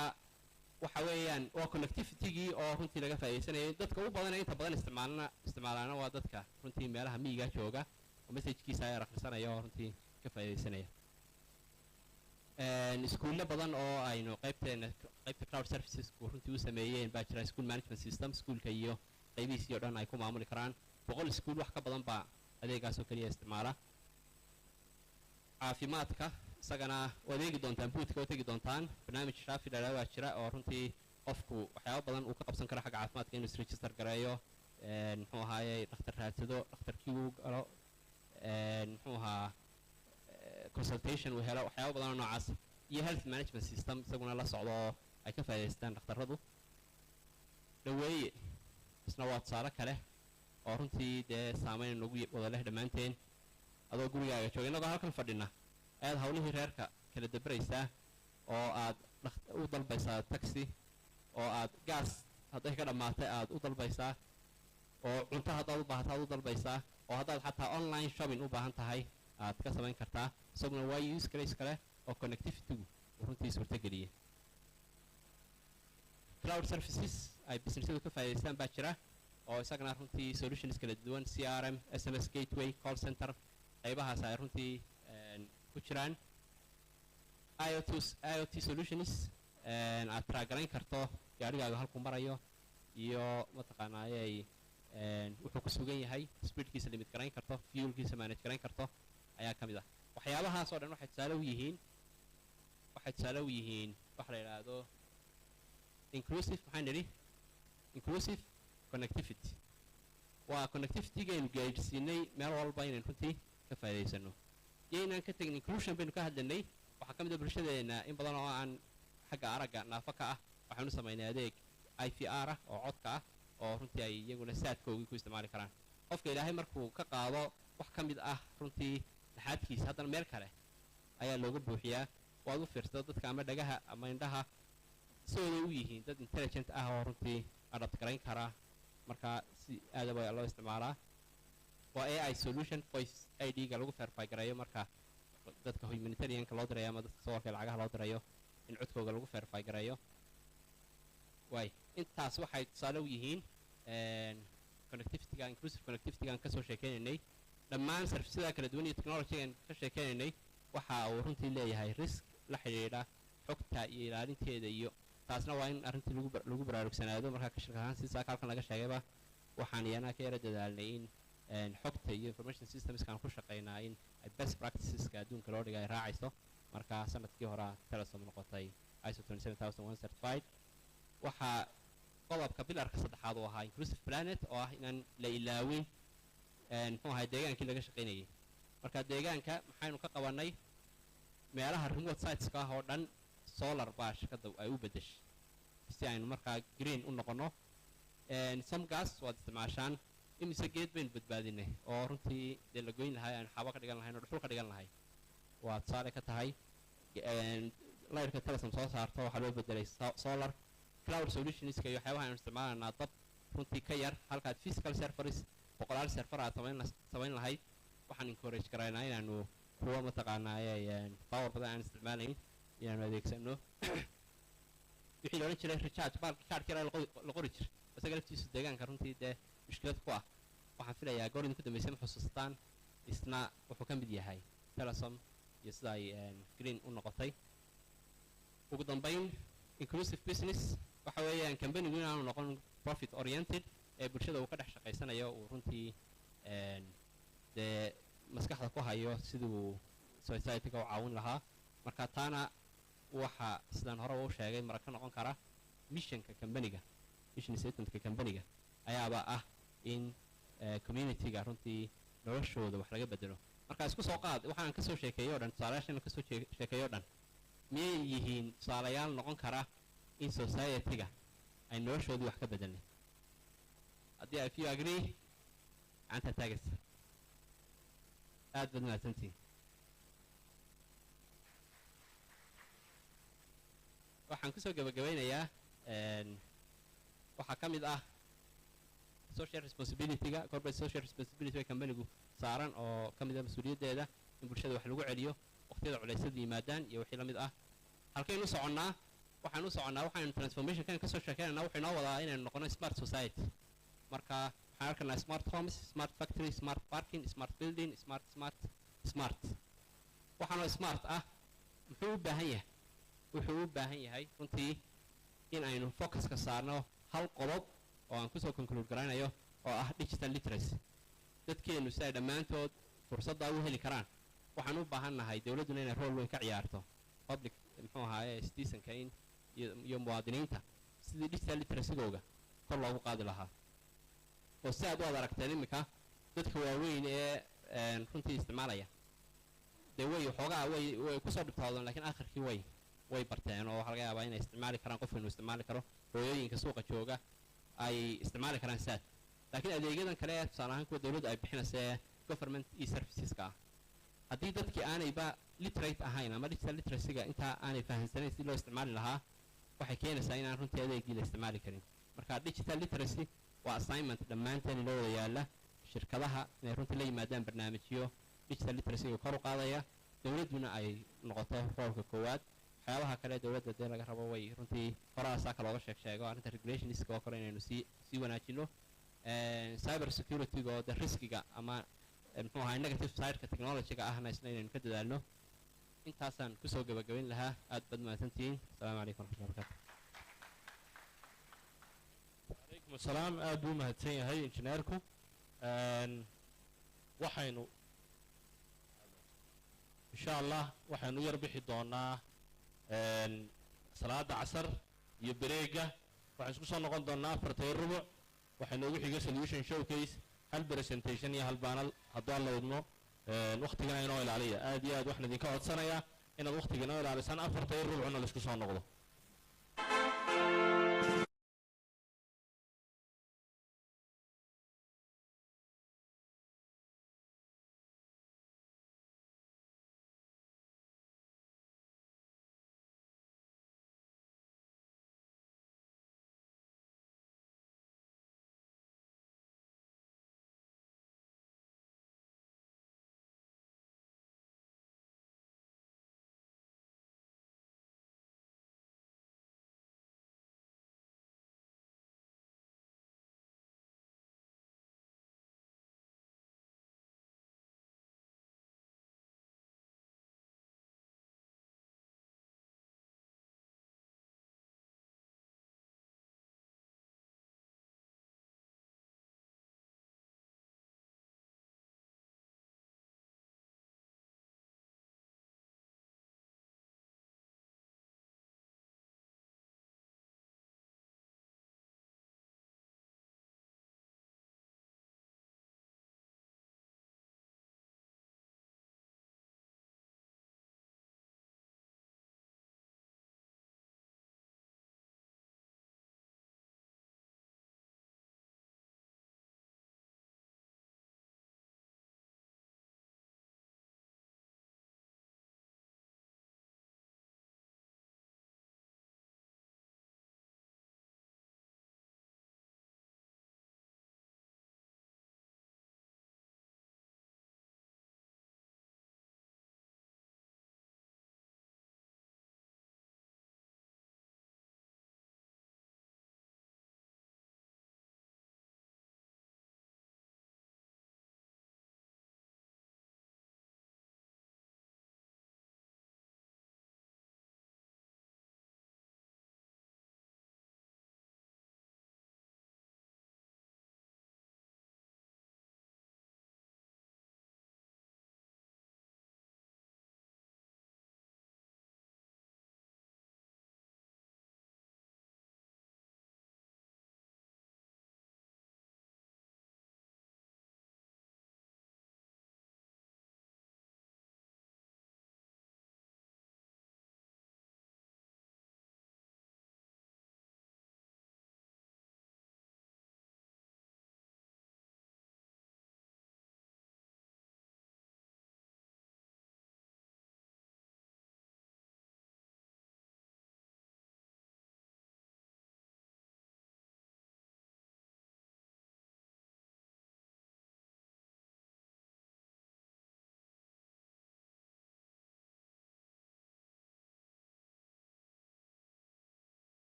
waxa weeyaan waa connectivity-gii oo runtii laga faa'iidaysanayay dadka ugu badan inta badan isticmaalaana waa dadka runtii meelaha miyiga jooga oo message-kiisa ay akhrisanaya oo runtii ka faa'iidaysanaya iskuulla badan oo aynu qaybta cloud services-ku runtii u sameeyeen baa jira school management system iskuulka iyo qaybihiisii oo dhan ay ku maamuli karaan 100 iskuul wax ka badan baa adeegaas oo keliya isticmaala caafimaadka isagana waad eegi doontaan buudka oo tegi doontaan barnaamij shaafi dhalaa waa jira oo runtii qofku waxyaabo badan uu ka qabsan karo xagga caafimaadka inuu isregister gareeyo muxuu ahaayey dhakhtar raadsado dhakhtarkii uu galo muxuu ahaa consultation uu helo waxyaabo badan oo noocaas iyo health management system isaguna la socdo oo ay ka faa'iidaystaan dhakhtarradu dhaweeye isna waa tusaale kale oo runtii dee saameyn nagu wada leh dhammaanteen adoo gurigaaga jooga innagoo halkan fadhina ayaad hawlihii reerka kala dabaraysaa oo aad u dalbaysaa taxi oo aad gaas hadday ka dhammaatay aad u dalbaysaa oo cunto haddaad u baahato aad u dalbaysaa oo haddaad xataa online shopping u baahan tahay aad ka samayn kartaa isaguna waa use case kale oo connectivity-gu uu runtii suurtageliyey cloud services ay businessyadu ka faa'iidaystaan baa jira oo isagana runtii solutions kala duwan CRM SMS gateway call center qaybahaas ay runtii ku jiraan IoT solutions aad traagarayn karto gaarigaaga halkuu marayo iyo mataqaanaayay wuxuu ku sugan yahay speedkiisa limit garayn karto fuelkiisa manage garayn karto ayaa ka mid ah waxyaabahaas oo dhan waxay tusaale u yihiin waxa la yidhaahdo inclusive connectivity waa connectivity-gaynu gaadhsiinay meel walba inaynu runtii ka faa'iidaysano iyo inaan ka tegin inclusion baynu ka hadlanay waxaa ka mid a bulshadeena in badan oo aan xagga aragga naafo ka ah waxaanu samaynay adeeg IVR ah oo codka ah oo runtii ay iyaguna saadkoogii ku isticmaali karaan qofka ilaahay markuu ka qaado wax ka mid ah runtii laxaadkiisa haddana meel kale ayaa looga buuxiyaa waad u fiirsado dadka ama dhagaha ama indhaha sidooday u yihiin dad intelligent ah oo runtii adapt garayn kara marka si aadaba loo isticmaalaa waa AI solution voice ID-ga lagu verify gareeyo marka dadka humanitarianka loo dirayo ama dadka sawirka lacagaha loo dirayo in codkooga lagu verify gareeyo waay intaas waxay tusaale u yihiin connectivity-ga inclusive connectivity-gaan ka soo sheekeynaynay dhammaan servisyada kala duwan iyo technology-gaan ka sheekeynaynay waxa uu runtii leeyahay risk la xidhiidha xogta iyo ilaalinteeda iyo taasna waa in arrintii lagu baraarugsanaado markaa ka shirka ahaan sidaa halkan laga sheegayba waxaan iyana ka yara dadaalnay in xogta iyo information systemskaan ku shaqaynaa in ay best practiceska adduunka loo dhiga ay raacayso markaa sanadkii hore telesom noqotay ISO 27001 certified waxaa qodobka bilarka saddexaad uu ahaa inclusive planet oo ah inaan la ilaawin muxuu ahay deegaankii laga shaqaynayay marka deegaanka maxaynu ka qabanay meelaha remote siteska ah oo dhan solar baa shirkadda ay u beddeshay si aynu markaa green u noqono somgas waad isticmaashaan imise geed baynu badbaadinay oo runtii dee la goyn lahay aynu xaabo ka dhigan lahayn oo dhuxul ka dhigan lahay waa tusaale ka tahay layrka telesom soo saarto waxaa loo bedelay solar cloud solutionska iyo waxyaabaha aynu isticmaalanaa dab runtii ka yar halkaad physical servers boqolaal server aad samayn lahayd waxaan encourage garaynaa inaanu kuwa mataqaanaa power badan aan isticmaalayn inaanu adeegsano wixii la odhan jiray recharge baalkii kaadhkii la qori jir isaga laftiisu deegaanka runtii dee mushkilad ku ah waxaan filayaa goor idinku dambaysay ma xusuustaan isna wuxuu ka mid yahay telesom iyo sida ay green u noqotay ugu dambayn inclusive business waxa weeyaan companigu inaanu noqon profit oriented ee bulshada uu ka dhex shaqaysanayo uu runtii dee maskaxda ku hayo siduu society-ga u caawin lahaa marka taana waxa sidaan hore u sheegay mara ka noqon kara missionka companiga mission statementka companiga ayaaba ah in community-ga runtii noloshooda wax laga bedelo marka isku soo qaad waxaan kasoo sheekeeyo dhan tusaalayaashan kasoo sheekeeyo dhan miyay yihiin tusaalayaal noqon kara in society-ga ay noloshoodii wax ka bedelnay haddii if you agree gacanta taagaysa aad baad mahadsantihin waxaan kusoo gabagabeynayaa waxaa ka mid ah social responsibility-ga corporate social responsibility way companigu saaran oo ka mid ah mas-uuliyaddeeda in bulshada wax lagu celiyo waqtiyada culeysyada yimaadaan iyo wixii la mid ah halkaynu soconnaa waxaynu transformation-kan kasoo sheekeynaynaa wuxuu inoo wadaa inaynu noqono smart society marka waxaan arkaynaa smart homes smart factory smart parking smart building smart waxaanoo smart ah wuxuu u baahan yahay runtii in aynu focuska saarno hal qodob oo aan kusoo conclude garaynayo oo ah digital literacy dadkeennu si ay dhammaantood fursadda u heli karaan waxaan u baahan nahay dowladduna inay role weyn ka ciyaarto public muxuu ahaaye citizenka in iyo muwaadiniinta sidii digital literacy-googa kor loogu qaadi lahaa oo si aad u ad aragteen iminka dadka waaweyn ee runtii isticmaalaya dee waxoogaa way kusoo dhibtoodeen laakiin akhirkii way barteen oo waxaa laga yaabaa inay isticmaali karaan qofka inuu isticmaali karo hooyooyinka suuqa jooga ay isticmaali karaan saad laakiin adeegyadan kale tusaale ahaan kuwa dawladda ay bixinaysa government e-serviceska haddii dadkii aanayba literate ahayn ama digital literacyga intaa aanay fahamsanayn si loo isticmaali lahaa waxay keenaysaa inaan runtii adeegii la isticmaali karin marka digital literacy waa assignment dhammaanteen loo wada yaala shirkadaha inay runtii la yimaadaan barnaamijyo digital literacyga kor u qaadaya dawladduna ay noqoto roolka koowaad waxyaabaha kale dawladda dee laga rabo way runtii horaasaa kalooga sheego arrinta regulationska oo kale inaynu sii wanaajino cyber security-ga oo de riskiga ama muxuu ahaa negative side-ka technology-ga ahna isna inaynu ka dadaalno intaasaan kusoo gabagabayn lahaa aad baad mahadsantihiin asalaamu calaykum waraxmatullahi wabarakatu عليكم السلام أبو مهتين هاي إنجنيركو وحينو إن شاء الله وحينو يربح دونا صلاة عصر يبريقة وحين سكسون نقول دونا فرتين ربع وحينو وحيقى سوليوشن شوكيس هل برسنتيشن يا هل بانل هدو الله ودنو وقتنا ينويل عليا آدي وحنا دي كوت سنة إن الوقت ينويل على سنة فرتين ربع عنا لسكسون نقوله